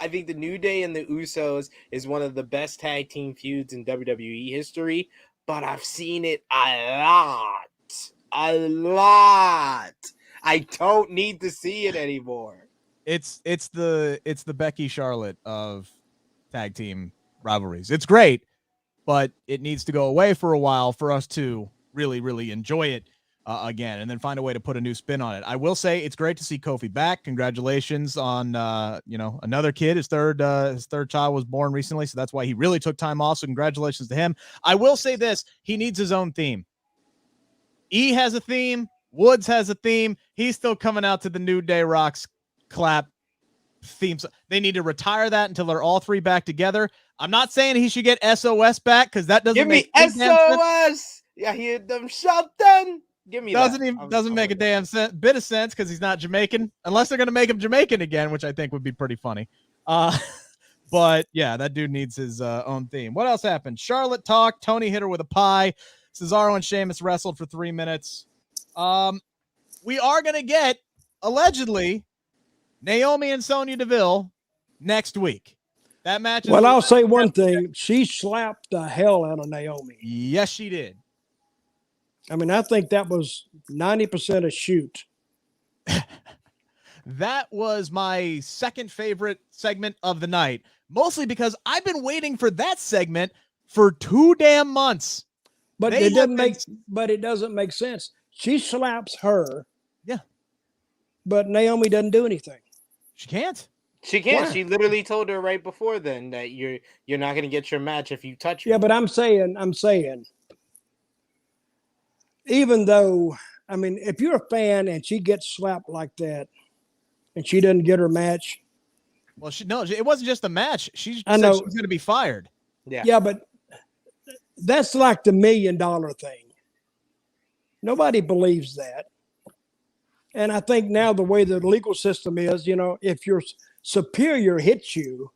think the New Day and the Usos is one of the best tag team feuds in WWE history, but I've seen it a lot. I don't need to see it anymore.
It's the Becky Charlotte of tag team rivalries. It's great, but it needs to go away for a while for us to really, really enjoy it again, and then find a way to put a new spin on it. I will say it's great to see Kofi back. Congratulations on another kid. His third child was born recently, so that's why he really took time off. So congratulations to him. I will say this: he needs his own theme. E has a theme. Woods has a theme. He's still coming out to the New Day Rocks clap themes. They need to retire that until they're all three back together. I'm not saying he should get SOS back because that doesn't
make SOS. Yeah, hear them shouting. Give me
doesn't make a damn bit of sense because he's not Jamaican, unless they're gonna make him Jamaican again, which I think would be pretty funny. But yeah, that dude needs his own theme. What else happened? Charlotte talked. Tony hit her with a pie. Cesaro and Sheamus wrestled for 3 minutes. We are gonna get allegedly Naomi and Sonia Deville next week. That match is
I'll say one thing. She slapped the hell out of Naomi.
Yes, she did.
I mean, I think that was 90% a shoot.
That was my second favorite segment of the night, mostly because I've been waiting for that segment for 2 damn months.
But it doesn't make sense. She slaps her.
Yeah.
But Naomi doesn't do anything.
She can't.
She can't. Why? She literally told her right before then that you're not going to get your match if you touch her.
Yeah, but I'm saying, even though, I mean, if you're a fan and she gets slapped like that and she doesn't get her match.
Well, it wasn't just a match. She said she was going to be fired.
Yeah.
Yeah, but that's like the $1 million thing. Nobody believes that. And I think now the way the legal system is, if your superior hits you,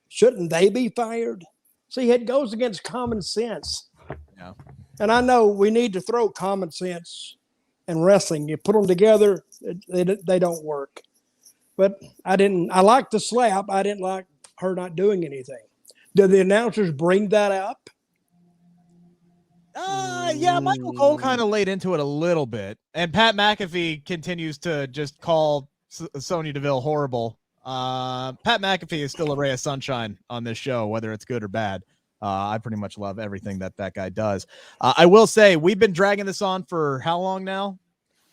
shouldn't they be fired? See, it goes against common sense.
Yeah.
And I know we need to throw common sense and wrestling. You put them together, they don't work. But I liked the slap. I didn't like her not doing anything. Did the announcers bring that up?
Yeah, Michael Cole kind of laid into it a little bit. And Pat McAfee continues to just call Sonya Deville horrible. Pat McAfee is still a ray of sunshine on this show, whether it's good or bad. I pretty much love everything that guy does. I will say we've been dragging this on for how long now?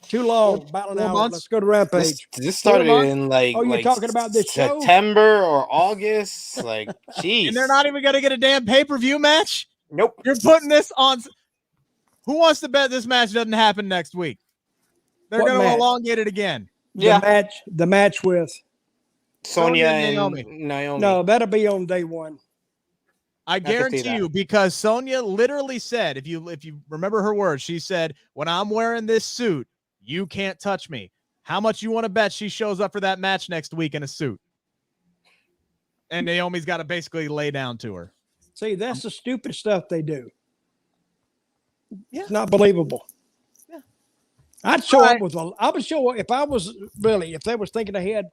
Too long. About an hour. Let's go to Rampage.
This started in
you're talking about this show?
September or August. Like, jeez.
And they're not even going to get a damn pay-per-view match?
Nope.
You're putting this on. Who wants to bet this match doesn't happen next week? They're going to elongate it again.
Yeah. The match with
Sonia and Naomi.
No, that'll be on day one.
I guarantee you, because Sonia literally said, if you remember her words, she said, when I'm wearing this suit, you can't touch me. How much you want to bet she shows up for that match next week in a suit? And Naomi's got to basically lay down to her.
See, that's the stupid stuff they do.
Yeah.
It's not believable.
Yeah.
I'd show up with I would show up if I was really, if they was thinking ahead,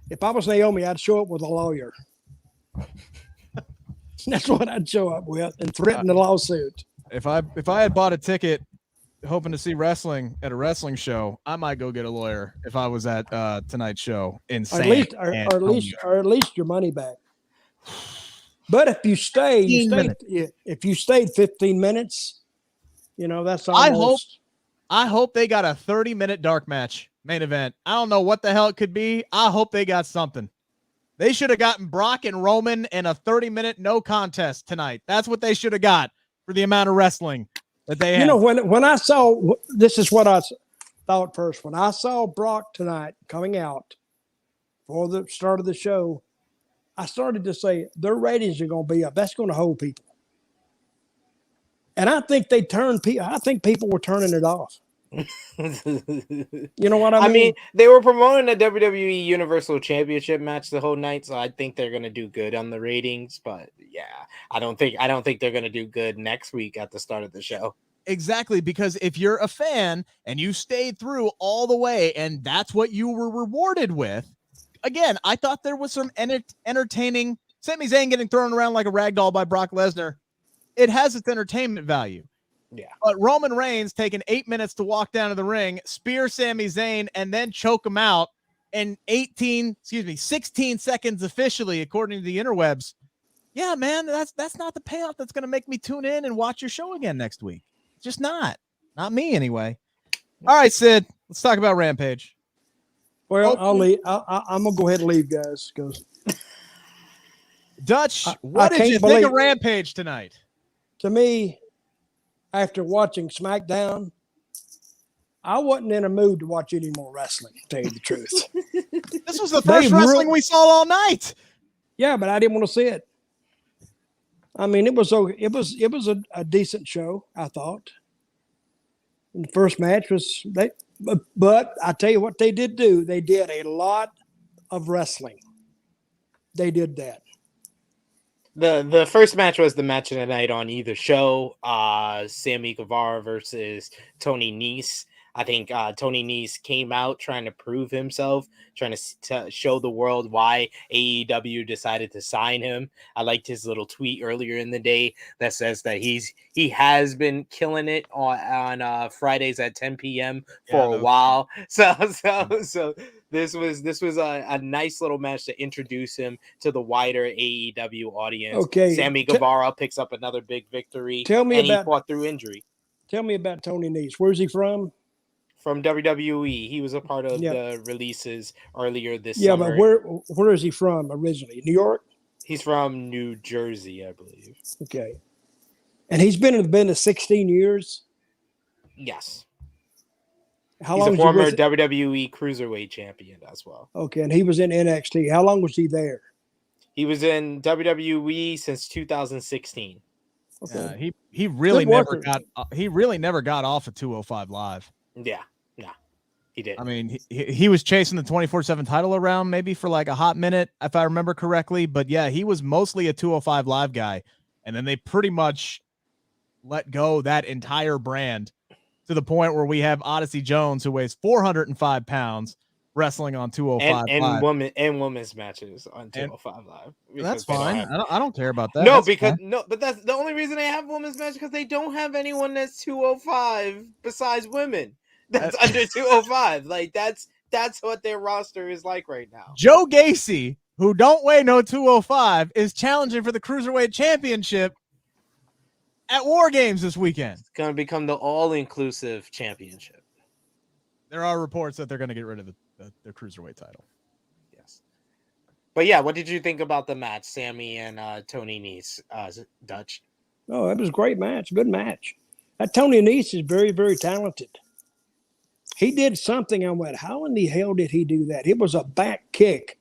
if I was Naomi, I'd show up with a lawyer. That's what I'd show up with and threaten the lawsuit.
If I had bought a ticket hoping to see wrestling at a wrestling show, I might go get a lawyer if I was at tonight's show in San Antonio.
Or at least your money back. But if you stay, if you stayed 15 minutes, that's almost.
I hope they got a 30-minute dark match main event. I don't know what the hell it could be. I hope they got something. They should have gotten Brock and Roman in a 30-minute no contest tonight. That's what they should have got for the amount of wrestling that they had.
When I saw, this is what I thought first. When I saw Brock tonight coming out for the start of the show, I started to say their ratings are going to be up. That's going to hold people. And I think I think people were turning it off. You know what I mean?
I mean, they were promoting a WWE Universal Championship match the whole night, so I think they're going to do good on the ratings. But yeah, I don't think they're going to do good next week at the start of the show.
Exactly, because if you're a fan and you stayed through all the way and that's what you were rewarded with, again, I thought there was some entertaining. Sami Zayn getting thrown around like a rag doll by Brock Lesnar. It has its entertainment value.
Yeah.
But Roman Reigns taking 8 minutes to walk down to the ring, spear Sami Zayn, and then choke him out in 16 seconds officially, according to the interwebs. Yeah, man, that's not the payoff that's going to make me tune in and watch your show again next week. Just not me anyway. All right, Sid, let's talk about Rampage.
Well, I'll leave. I'm gonna go ahead and leave, guys. Because
Dutch, what did you think of Rampage tonight?
To me, after watching SmackDown, I wasn't in a mood to watch any more wrestling, to tell you the truth.
This was the first wrestling we saw all night.
Yeah, but I didn't want to see it. I mean, it was a decent show, I thought. And the first match was but I tell you what they did do. They did a lot of wrestling. They did that.
The first match was the match of the night on either show. Sammy Guevara versus Tony Nese. I think Tony Nese came out trying to prove himself, trying to show the world why AEW decided to sign him. I liked his little tweet earlier in the day that says that he has been killing it on Fridays at 10 p.m. for a while. So this was a nice little match to introduce him to the wider AEW audience.
Okay,
Sammy Guevara picks up another big victory. He fought through injury.
Tell me about Tony Nese. Where's he from?
From WWE. He was a part of the releases earlier this summer.
Yeah, but where is he from originally? New York?
He's from New Jersey, I believe.
Okay. And he's been in the business 16 years?
Yes.
He's
a former WWE Cruiserweight champion as well.
Okay, and he was in NXT. How long was he there?
He was in WWE since 2016.
Okay.
He really never got off of 205 Live.
Yeah, he did.
I mean, he was chasing the 24/7 title around maybe for like a hot minute, if I remember correctly. But yeah, he was mostly a 205 Live guy. And then they pretty much let go that entire brand to the point where we have Odyssey Jones, who weighs 405 pounds, wrestling on 205 Live.
And women's matches on 205 Live.
That's fine. I don't care about that.
But that's the only reason they have women's matches, because they don't have anyone that's 205 besides women. That's under 205. Like that's what their roster is like right now.
Joe Gacy, who don't weigh no 205, is challenging for the Cruiserweight Championship at War Games this weekend.
It's going to become the all-inclusive championship.
There are reports that they're going to get rid of the Cruiserweight title.
Yes. But yeah, what did you think about the match, Sammy and Tony Nese, Dutch?
Oh, it was a great match. Good match. That Tony Nese is very, very talented. He did something. I went, how in the hell did he do that? It was a back kick.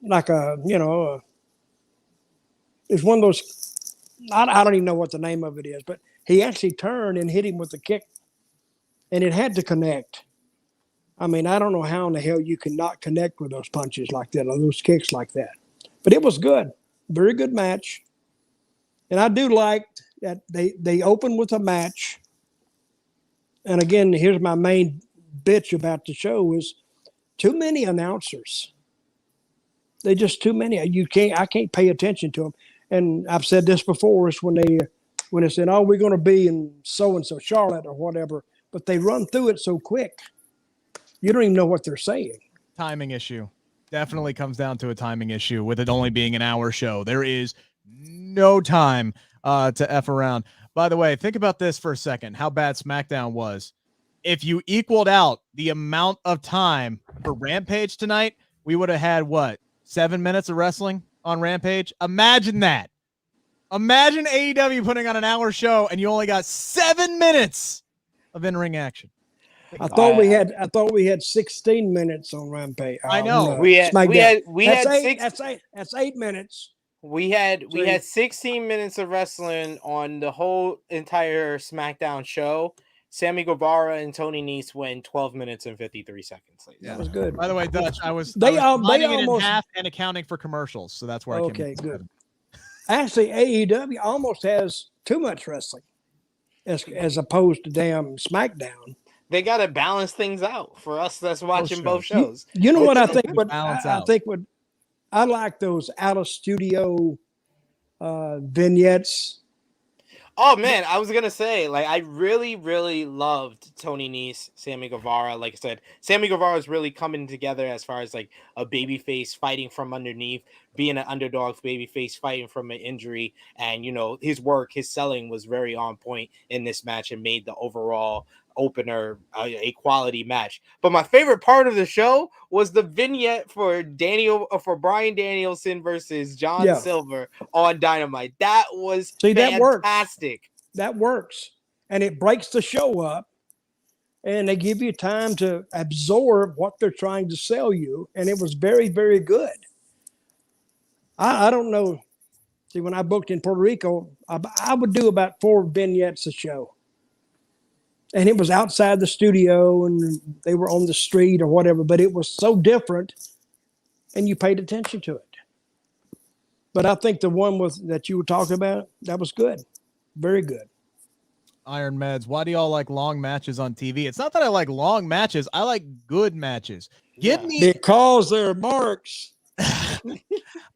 Like it's one of those, I don't even know what the name of it is, but he actually turned and hit him with the kick, and it had to connect. I mean, I don't know how in the hell you can not connect with those punches like that or those kicks like that. But it was good. Very good match. And I do like that they opened with a match and again, here's my main bitch about the show is too many announcers. They're just too many. I can't pay attention to them. And I've said this before, is when they said, oh, we're going to be in so-and-so, Charlotte or whatever, but they run through it so quick. You don't even know what they're saying.
Timing issue. Definitely comes down to a timing issue with it only being an hour show. There is no time to F around. By the way, think about this for a second, how bad SmackDown was. If you equaled out the amount of time for Rampage tonight, we would have had, what, 7 minutes of wrestling on Rampage? Imagine that. Imagine AEW putting on an hour show and you only got 7 minutes of in-ring action.
I thought we had 16 minutes on Rampage.
I know.
We had
8 minutes.
We had 16 minutes of wrestling on the whole entire SmackDown show. Sammy Guevara and Tony Nese went 12 minutes and 53 seconds.
Yeah, that was good.
By the way, Dutch, I was
they almost
in half and accounting for commercials, so that's where I came.
Okay, good. Actually, AEW almost has too much wrestling as opposed to damn SmackDown.
They got to balance things out for us that's watching both shows.
You know what I think? I like those out of studio vignettes.
Oh man, I was gonna say, like, I really, really loved Tony Nese, Sammy Guevara. Like I said, Sammy Guevara is really coming together as far as like a babyface fighting from underneath, being an underdog babyface fighting from an injury, and his work, his selling was very on point in this match and made the overall opener a quality match. But my favorite part of the show was the vignette for Bryan Danielson versus John Silver on Dynamite. That was fantastic.
That works. And it breaks the show up and they give you time to absorb what they're trying to sell you. And it was very, very good. I don't know. See, when I booked in Puerto Rico, I would do about 4 vignettes a show. And it was outside the studio and they were on the street or whatever, but it was so different and you paid attention to it. But I think the one that you were talking about, that was good. Very good.
Iron Meds, why do y'all like long matches on TV? It's not that I like long matches. I like good matches.
Because they're marks.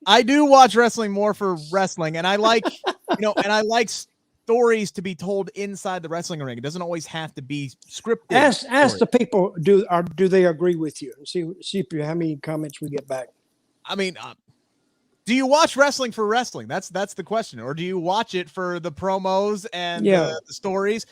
I do watch wrestling more for wrestling, and I like, stories to be told inside the wrestling ring. It doesn't always have to be scripted.
Ask the people, do they agree with you? See how many comments we get back.
I mean, do you watch wrestling for wrestling? That's the question. Or do you watch it for the promos and the stories,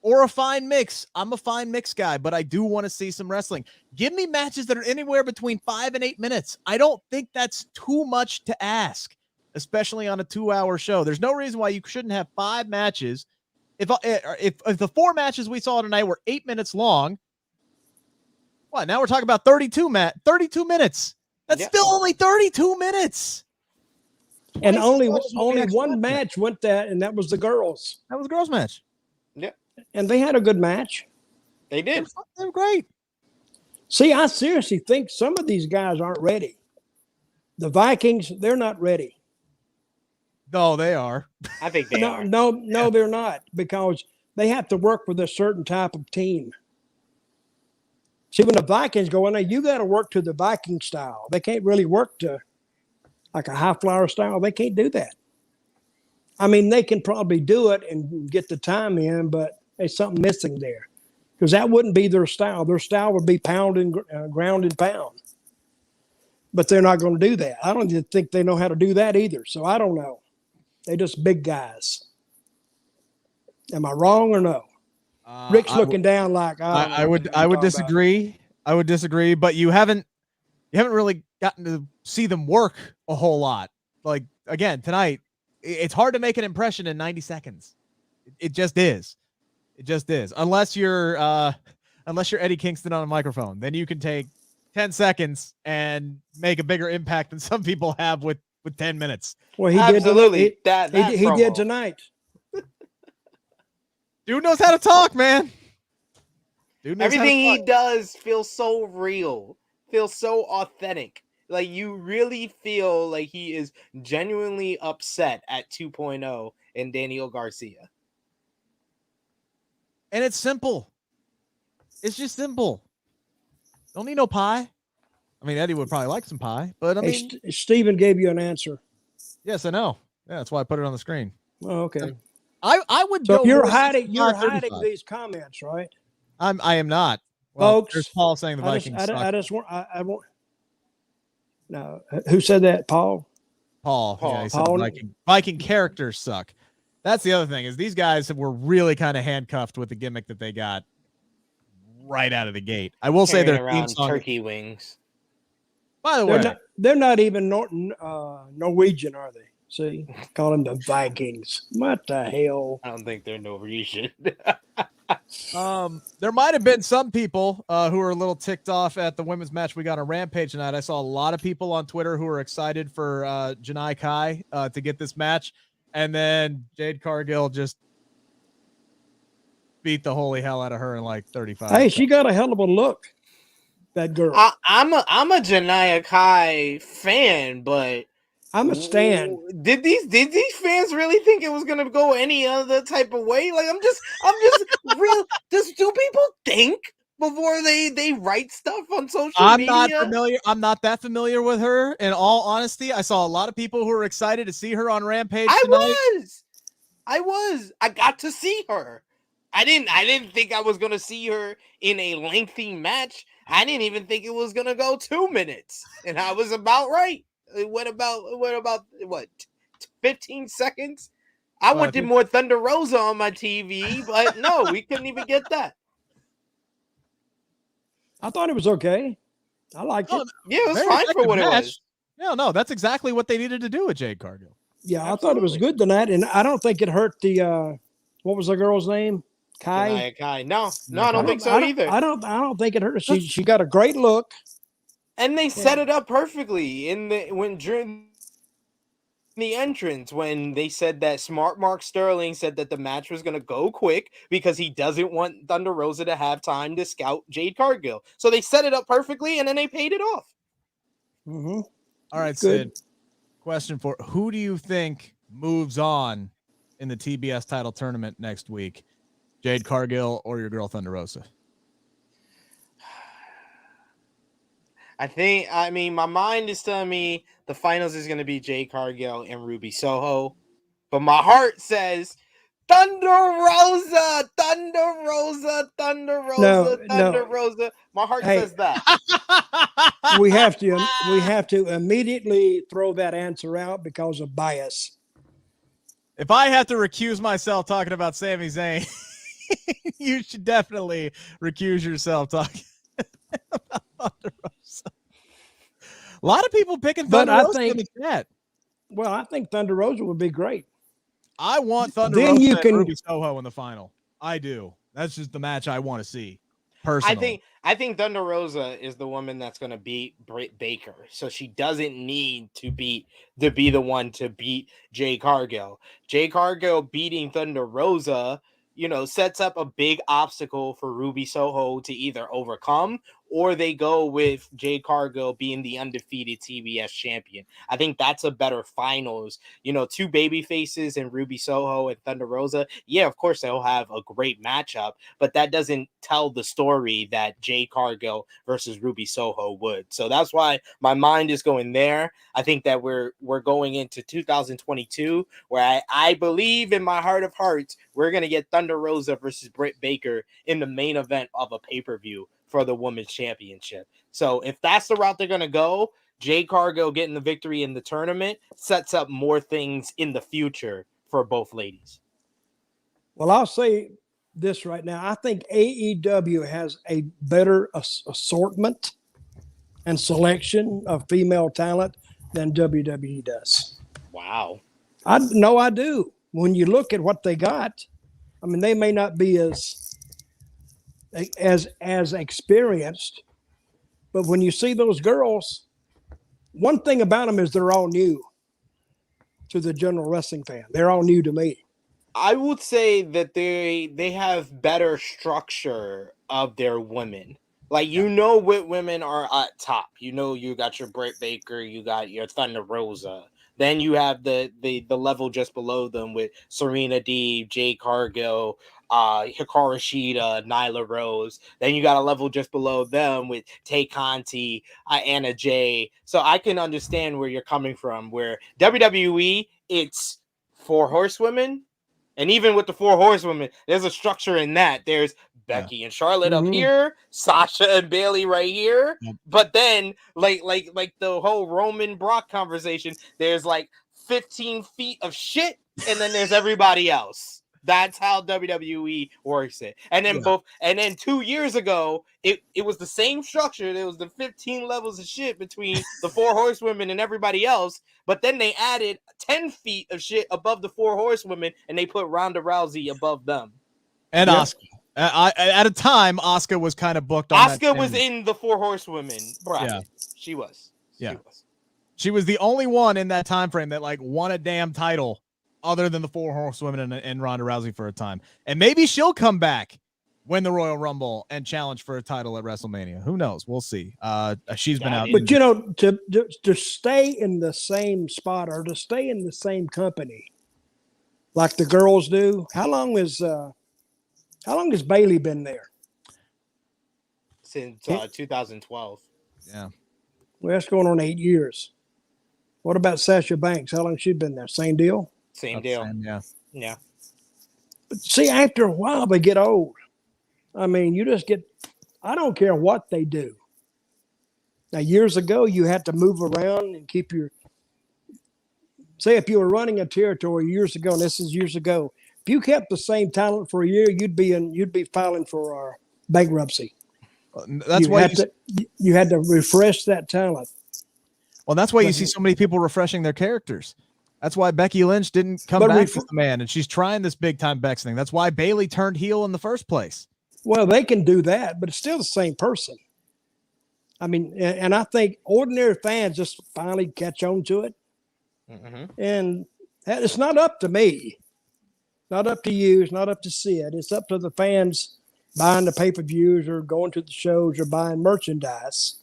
or a fine mix? I'm a fine mix guy, but I do want to see some wrestling. Give me matches that are anywhere between 5 and 8 minutes. I don't think that's too much to ask, especially on a 2-hour show. There's no reason why you shouldn't have 5 matches. If the 4 matches we saw tonight were 8 minutes long, what? Now we're talking about 32 minutes. That's still only 32 minutes.
And only one match went that, and that was the girls.
That was a girls' match.
Yeah.
And they had a good match.
They did.
They were great.
See, I seriously think some of these guys aren't ready. The Vikings, they're not ready.
No, they are.
I think they are.
No, they're not, because they have to work with a certain type of team. See, when the Vikings go in there, you got to work to the Viking style. They can't really work to like a high flyer style. They can't do that. I mean, they can probably do it and get the time in, but there's something missing there, because that wouldn't be their style. Their style would be pound and ground and pound. But they're not going to do that. I don't even think they know how to do that either. So I don't know. They're just big guys. Am I wrong or no? Rick's looking down like
I would disagree. I would disagree, but you haven't really gotten to see them work a whole lot. Like, again, tonight, it's hard to make an impression in 90 seconds. It just is. It just is. Unless you're Eddie Kingston on a microphone, then you can take 10 seconds and make a bigger impact than some people have with 10 minutes.
Well, he
absolutely
did. He did tonight.
Dude knows how to talk, man.
Everything he does feels so real, feels so authentic. Like, you really feel like he is genuinely upset at 2.0 and Daniel Garcia.
And it's simple. It's just simple. Don't need no pie. I mean, Eddie would probably like some pie, but I mean,
Steven gave you an answer.
Yes, I know. Yeah, that's why I put it on the screen.
Oh, okay.
I would
So
go.
you're hiding these comments, right?
I am not. Well,
Folks,
there's Paul saying the Vikings suck.
I want. No, who said that? Paul.
Yeah, he said the Viking characters suck. That's the other thing is these guys were really kind of handcuffed with the gimmick that they got right out of the gate. I will say their theme song,
turkey wings.
By the way,
they're not even Norwegian, are they? See, call them the Vikings. What the hell?
I don't think they're Norwegian.
There might have been some people who were a little ticked off at the women's match we got on Rampage tonight. I saw a lot of people on Twitter who were excited for Janai Kai to get this match, and then Jade Cargill just beat the holy hell out of her in like 35.
Hey, she got a hell of a look. That girl.
I'm a Janai Kai fan, but
I'm a stan.
Did these fans really think it was gonna go any other type of way? Like I'm just real. Do people think before they write stuff on social media?
I'm not that familiar with her. In all honesty, I saw a lot of people who were excited to see her on Rampage tonight.
I was. I got to see her. I didn't think I was gonna see her in a lengthy match. I didn't even think it was gonna go 2 minutes, and I was about right. It went about 15 seconds? I wanted more Thunder Rosa on my TV, but no, we couldn't even get that.
I thought it was okay. I liked it.
Yeah, it was fine for what it was.
No, that's exactly what they needed to do with Jade Cargill.
Yeah, absolutely. I thought it was good tonight, and I don't think it hurt the what was the girl's name? Kai.
No, I don't think so either.
I don't think it hurt. She got a great look.
And they set it up perfectly during the entrance when they said that Smart Mark Sterling said that the match was going to go quick because he doesn't want Thunder Rosa to have time to scout Jade Cargill. So they set it up perfectly and then they paid it off.
Mm-hmm.
All right, Sid. Question for who do you think moves on in the TBS title tournament next week? Jade Cargill or your girl Thunder Rosa?
I mean, my mind is telling me the finals is going to be Jade Cargill and Ruby Soho, but my heart says Thunder Rosa. Rosa. My heart says that.
We have to immediately throw that answer out because of bias.
If I have to recuse myself talking about Sami Zayn, you should definitely recuse yourself talking about Thunder Rosa. A lot of people picking Thunder Rosa in the chat.
Well, I think Thunder Rosa would be great.
I want Thunder Rosa and Ruby Soho in the final. I do. That's just the match I want to see. Personally.
I think Thunder Rosa is the woman that's going to beat Britt Baker, so she doesn't need to be the one to beat Jade Cargill. Jade Cargill beating Thunder Rosa, sets up a big obstacle for Ruby Soho to either overcome, or they go with Jade Cargill being the undefeated TBS champion. I think that's a better finals. Two baby faces and Ruby Soho and Thunder Rosa. Yeah, of course they'll have a great matchup, but that doesn't tell the story that Jade Cargill versus Ruby Soho would. So that's why my mind is going there. I think that we're going into 2022 where I believe in my heart of hearts we're going to get Thunder Rosa versus Britt Baker in the main event of a pay-per-view for the women's championship. So if that's the route they're going to go, Jade Cargill getting the victory in the tournament sets up more things in the future for both ladies.
Well, I'll say this right now. I think AEW has a better assortment and selection of female talent than WWE does.
Wow.
I do. When you look at what they got, I mean, they may not be as experienced, but when you see those girls, one thing about them is they're all new to the general wrestling fan. They're all new to me.
I would say that they have better structure of their women. Like, what women are at top. You got your Britt Baker, you got your Thunder Rosa. Then you have the level just below them with Serena Deeb, Jade Cargill, Hikaru Shida, Nyla Rose. Then you got a level just below them with Tay Conti, Anna Jay. So I can understand where you're coming from. Where WWE, it's 4 horsewomen, and even with the 4 horsewomen, there's a structure in that. There's Becky and Charlotte up here, Sasha and Bayley right here. But then, like the whole Roman Brock conversation, there's like 15 feet of shit, and then there's everybody else. That's how WWE works it. And then 2 years ago, it was the same structure. There was the 15 levels of shit between the 4 horsewomen and everybody else. But then they added 10 feet of shit above the 4 horsewomen, and they put Ronda Rousey above them.
And Asuka. At a time, Asuka was kind of booked on
Asuka was in the 4 horsewomen bracket. Yeah. She was.
She was the only one in that time frame that like won a damn title other than the 4 horsewomen and Ronda Rousey for a time. And maybe she'll come back, win the Royal Rumble, and challenge for a title at WrestleMania. Who knows? We'll see. She's been out.
But, you know, to stay in the same spot or to stay in the same company like the girls do, how long has Bayley been there?
Since 2012.
Yeah. Well, that's going on 8 years. What about Sasha Banks? How long has she been there? Same deal?
Same deal.
Yeah. But see, after a while, they get old. I mean, you just get, I don't care what they do. Now, years ago, you had to move around and keep your, say if you were running a territory years ago, and this is years ago, if you kept the same talent for a year, you'd be filing for bankruptcy.
That's why
you had to refresh that talent.
Well, that's why you see so many people refreshing their characters. That's why Becky Lynch didn't come back as the man, and she's trying this big time Bex thing. That's why Bayley turned heel in the first place.
Well, they can do that, but it's still the same person. I mean, and I think ordinary fans just finally catch on to it. Mm-hmm. And it's not up to me. Not up to you. It's not up to Sid. It's up to the fans buying the pay-per-views or going to the shows or buying merchandise.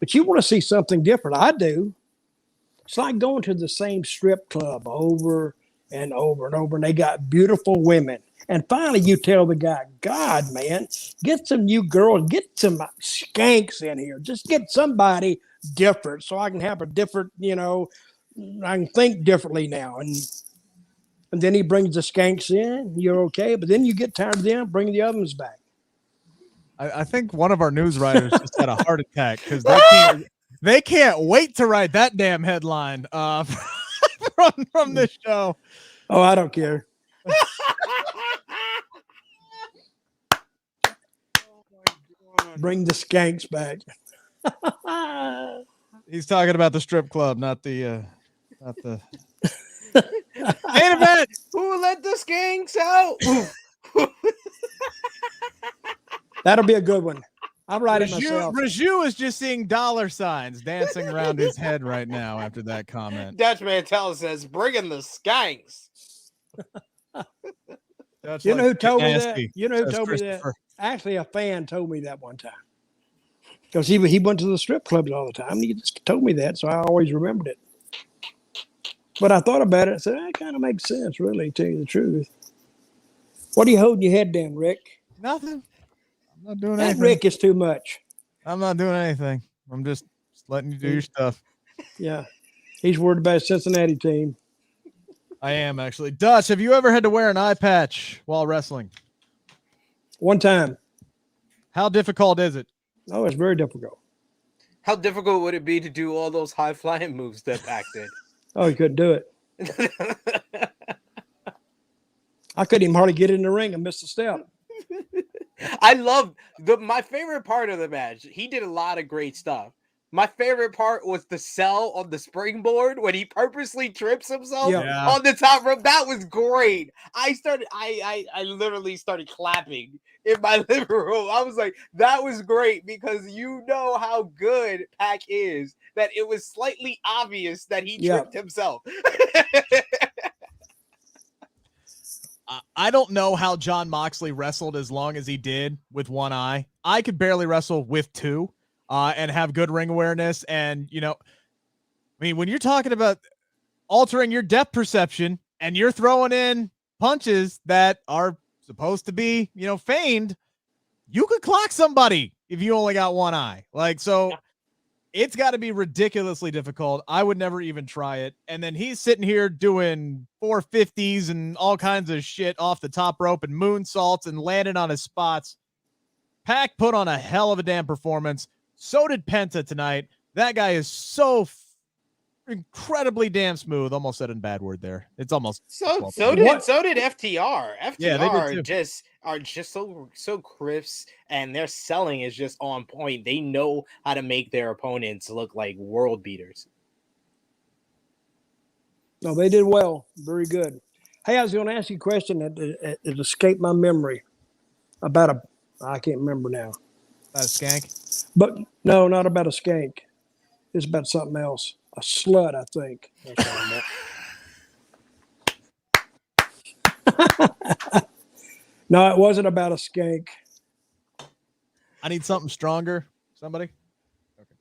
But you want to see something different. I do. It's like going to the same strip club over and over and over, and they got beautiful women. And finally you tell the guy, God, man, get some new girls, get some skanks in here. Just get somebody different so I can have a different, I can think differently now. And then he brings the skanks in, you're okay. But then you get tired of them, bring the others back.
I think one of our news writers just had a heart attack because they can't wait to write that damn headline from this show.
Oh, I don't care. Bring the skanks back.
He's talking about the strip club, not the main event.
Who let the skanks out?
That'll be a good one. I'll write it myself.
Raju is just seeing dollar signs dancing around his head right now after that comment.
Dutch Mantell says, "Bringing the skanks."
You know who told me that? You know who told me that? Actually, a fan told me that one time. Because he went to the strip clubs all the time. And he just told me that, so I always remembered it. But I thought about it and said, that kind of makes sense, really, to tell you the truth. What are you holding your head down, Rick?
Nothing. I'm not doing anything.
That Rick is too much.
I'm not doing anything. I'm just letting you do your stuff.
Yeah. He's worried about his Cincinnati team.
I am, actually. Dutch, have you ever had to wear an eye patch while wrestling?
One time.
How difficult is it?
Oh, it's very difficult.
How difficult would it be to do all those high-flying moves that Pac did?
Oh, he couldn't do it. I couldn't even hardly get in the ring and miss a step.
I love my favorite part of the match. He did a lot of great stuff. My favorite part was the sell on the springboard when he purposely trips himself on the top rope. That was great. I literally started clapping in my living room. I was like, that was great because you know how good Pac is, that it was slightly obvious that he tripped himself.
I don't know how Jon Moxley wrestled as long as he did with one eye. I could barely wrestle with two. And have good ring awareness. And, when you're talking about altering your depth perception and you're throwing in punches that are supposed to be, feigned, you could clock somebody if you only got one eye. It's got to be ridiculously difficult. I would never even try it. And then he's sitting here doing 450s and all kinds of shit off the top rope and moonsaults and landing on his spots. Pac put on a hell of a damn performance. So did Penta tonight. That guy is so incredibly damn smooth. Almost said a bad word there. It's almost
so did FTR. FTR are just so crisp, and their selling is just on point. They know how to make their opponents look like world beaters.
No, they did well. Very good. Hey, I was going to ask you a question that escaped my memory about I can't remember now.
About a skank?
But no, not about a skank. It's about something else. A slut, I think. No, it wasn't about a skank.
I need something stronger. Somebody?
Okay.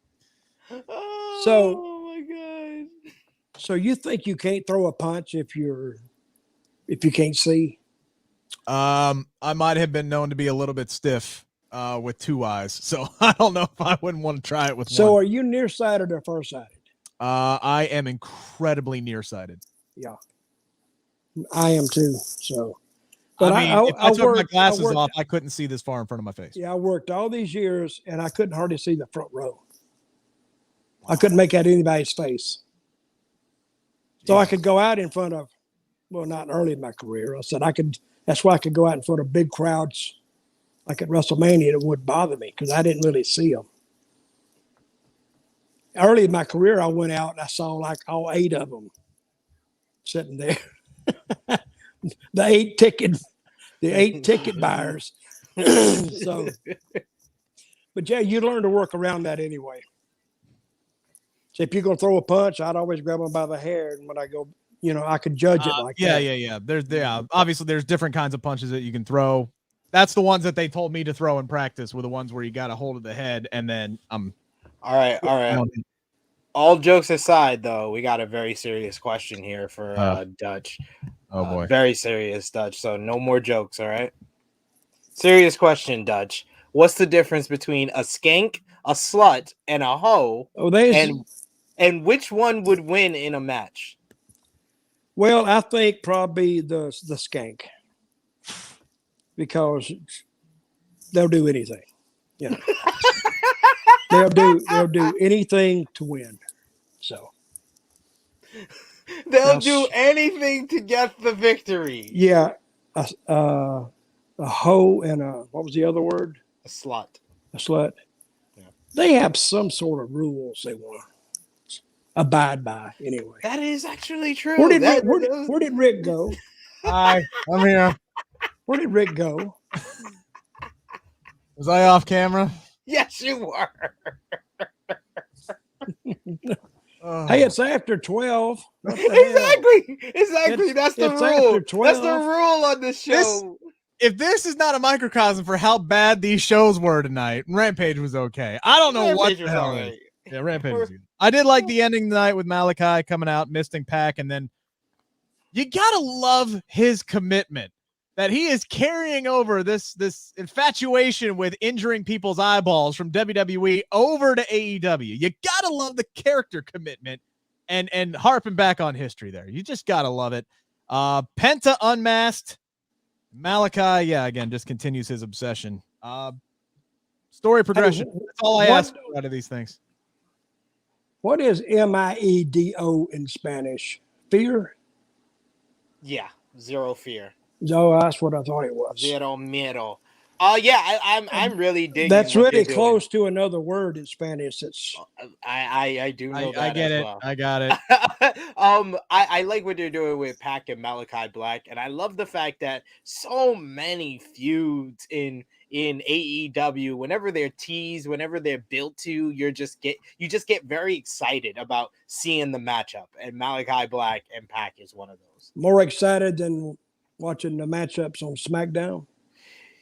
Oh
my God.
So you think you can't throw a punch if you can't see?
I might have been known to be a little bit stiff with two eyes. So I don't know if I wouldn't want to try it with one.
So are you nearsighted or farsighted?
I am incredibly nearsighted.
Yeah. I am too. So but
if I took my glasses off, I couldn't see this far in front of my face.
Yeah, I worked all these years and I couldn't hardly see the front row. I couldn't make out anybody's face. So I could go out in front of, well, not early in my career. I said that's why I could go out in front of big crowds like at WrestleMania. It wouldn't bother me because I didn't really see them. Early in my career, I went out and I saw like all 8 of them sitting there. the eight ticket buyers. So, but yeah, you learn to work around that anyway. So if you're going to throw a punch, I'd always grab them by the hair. And when I go, I could judge it like that.
Yeah. Obviously there's different kinds of punches that you can throw. That's the ones that they told me to throw in practice were the ones where you got a hold of the head. And then
all right. All jokes aside, though, we got a very serious question here for Dutch.
Oh boy.
Very serious, Dutch. So no more jokes. All right. Serious question, Dutch. What's the difference between a skank, a slut, and a hoe? And which one would win in a match?
Well, I think probably the skank, because they'll do anything. They'll do anything to win. So
they'll do anything to get the victory.
Yeah, a hoe and what was the other word?
A slut.
A slut.
Yeah.
They have some sort of rules they want to abide by anyway.
That is actually true.
Where did Rick go?
Hi, I'm here.
Where did Rick go?
Was I off camera?
Yes, you were.
Hey, it's after 12.
Exactly. That's the rule. That's the rule on this show.
If this is not a microcosm for how bad these shows were tonight, Rampage was okay. I don't know what the hell. Right. Yeah, Rampage was good. I did like the ending tonight with Malachi coming out, misting Pac, and then you gotta love his commitment that he is carrying over this infatuation with injuring people's eyeballs from WWE over to AEW. You gotta love the character commitment and harping back on history there. You just gotta love it. Penta unmasked. Malachi, again, just continues his obsession. Story progression. That's all I ask out of these things.
What is Miedo in Spanish? Fear?
Yeah, zero fear.
No, that's what I thought it was.
Zero miedo. I'm really digging.
That's really close to another word in Spanish. It's
I do know that.
I get it.
Well.
I got it.
I like what they're doing with Pac and Malachi Black, and I love the fact that so many feuds in AEW, whenever they're teased, whenever they're built to, you just get very excited about seeing the matchup. And Malachi Black and Pac is one of those.
More excited than watching the matchups on SmackDown.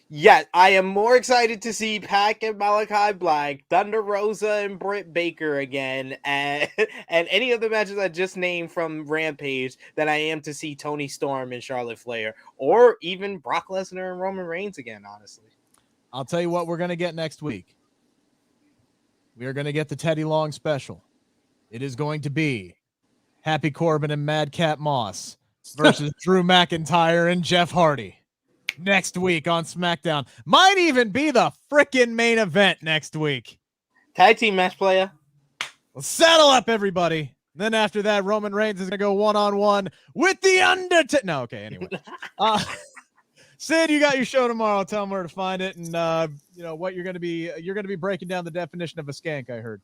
Yeah, I am more excited to see Pac and Malachi Black, Thunder Rosa and Britt Baker again, and any of the matches I just named from Rampage than I am to see Tony Storm and Charlotte Flair, or even Brock Lesnar and Roman Reigns again, honestly.
I'll tell you what we're going to get next week. We are going to get the Teddy Long special. It is going to be Happy Corbin and Madcap Moss versus Drew McIntyre and Jeff Hardy. Next week on SmackDown. Might even be the frickin' main event next week.
Tag team match, player.
Well, saddle up, everybody. Then after that, Roman Reigns is going to go one-on-one with The Undertaker. No, okay, anyway. Sid, you got your show tomorrow. Tell them where to find it and, what you're going to be breaking down the definition of a skank, I heard.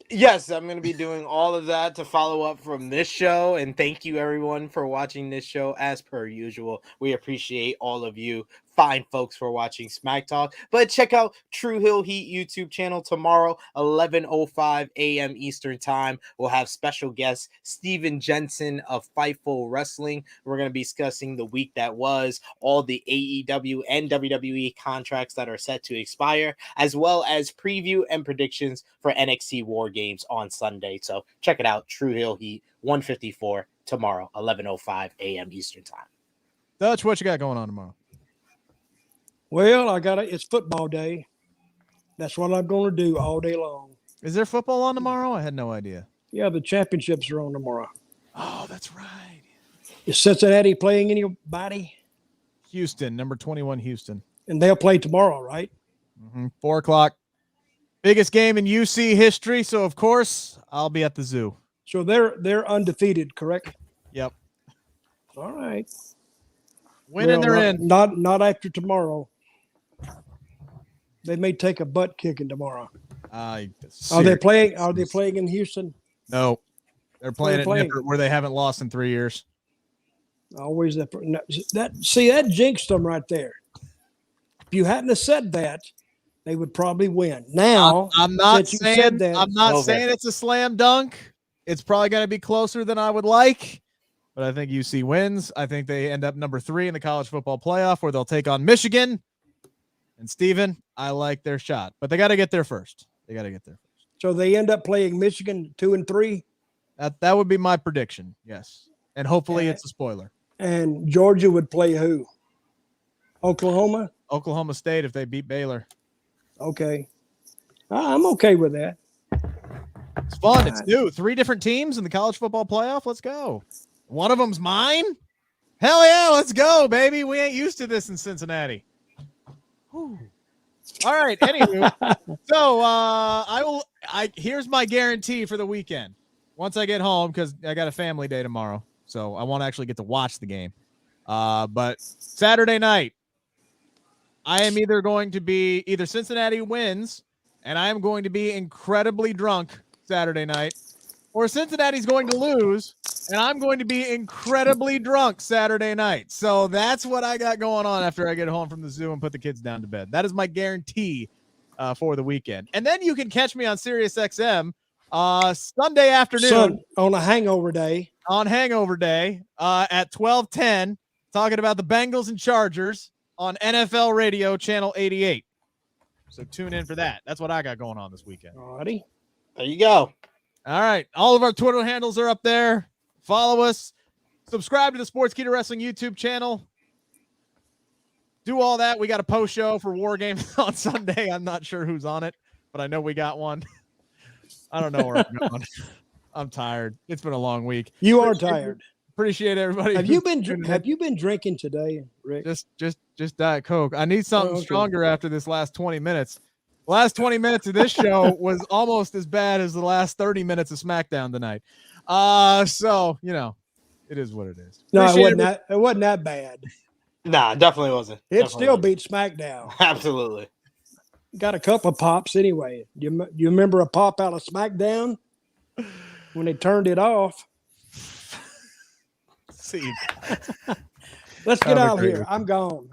Yes, I'm going to be doing all of that to follow up from this show. And thank you, everyone, for watching this show. As per usual, we appreciate all of you fine folks for watching Smack Talk. But check out True Hill Heat YouTube channel tomorrow, 11:05 a.m. Eastern Time. We'll have special guest Steven Jensen of Fightful Wrestling. We're going to be discussing the week that was, all the AEW and WWE contracts that are set to expire, as well as preview and predictions for NXT War Games on Sunday. So check it out, True Hill Heat 154 tomorrow, 11:05 a.m. Eastern Time.
Dutch, what you got going on tomorrow?
Well, it's football day. That's what I'm going to do all day long.
Is there football on tomorrow? I had no idea.
Yeah, the championships are on tomorrow.
Oh, that's right.
Is Cincinnati playing anybody?
Houston, number 21, Houston.
And they'll play tomorrow, right?
4 o'clock. Biggest game in UC history, so of course I'll be at the zoo.
So they're undefeated, correct?
Yep.
All right.
Winning, they're in.
Not after tomorrow. They may take a butt kicking tomorrow. Are they playing in Houston?
No, they're playing at Nippert, where they haven't lost in 3 years.
Always that jinxed them right there. If you hadn't have said that, they would probably win. Now
I'm not saying it's a slam dunk. It's probably going to be closer than I would like, but I think UC wins. I think they end up number 3 in the college football playoff, where they'll take on Michigan. And Steven, I like their shot, but they got to get there first.
So they end up playing Michigan 2 and 3.
That would be my prediction. Yes, and hopefully it's a spoiler.
And Georgia would play who? Oklahoma
State if they beat Baylor.
Okay, I'm okay with that.
It's fun. It's new. 3 different teams in the college football playoff. Let's go. One of them's mine. Hell yeah, let's go, baby. We ain't used to this in Cincinnati. Whew. All right. Anywho, so here's my guarantee for the weekend. Once I get home, because I got a family day tomorrow, so I won't actually get to watch the game. But Saturday night, I am either going to be Cincinnati wins, and I am going to be incredibly drunk Saturday night, or Cincinnati's going to lose, and I'm going to be incredibly drunk Saturday night. So that's what I got going on after I get home from the zoo and put the kids down to bed. That is my guarantee for the weekend. And then you can catch me on SiriusXM Sunday afternoon
on a hangover day.
At 12:10, talking about the Bengals and Chargers on NFL Radio Channel 88. So tune in for that. That's what I got going on this weekend.
Alrighty.
There you go.
All right. All of our Twitter handles are up there. Follow us. Subscribe to the Sportskeeda Wrestling YouTube channel. Do all that. We got a post show for War Games on Sunday. I'm not sure who's on it, but I know we got one. I don't know where I'm going. I'm tired. It's been a long week.
You are tired.
Appreciate everybody.
Have you been drinking today, Rick?
Just Diet Coke. I need something stronger after this last 20 minutes. The last 20 minutes of this show was almost as bad as the last 30 minutes of SmackDown tonight. So, it is what it is.
No, it wasn't that bad.
Nah, definitely wasn't.
It still beat SmackDown.
Absolutely.
Got a couple of pops anyway. You remember a pop out of SmackDown when they turned it off?
See.
Let's get out of here. I'm gone.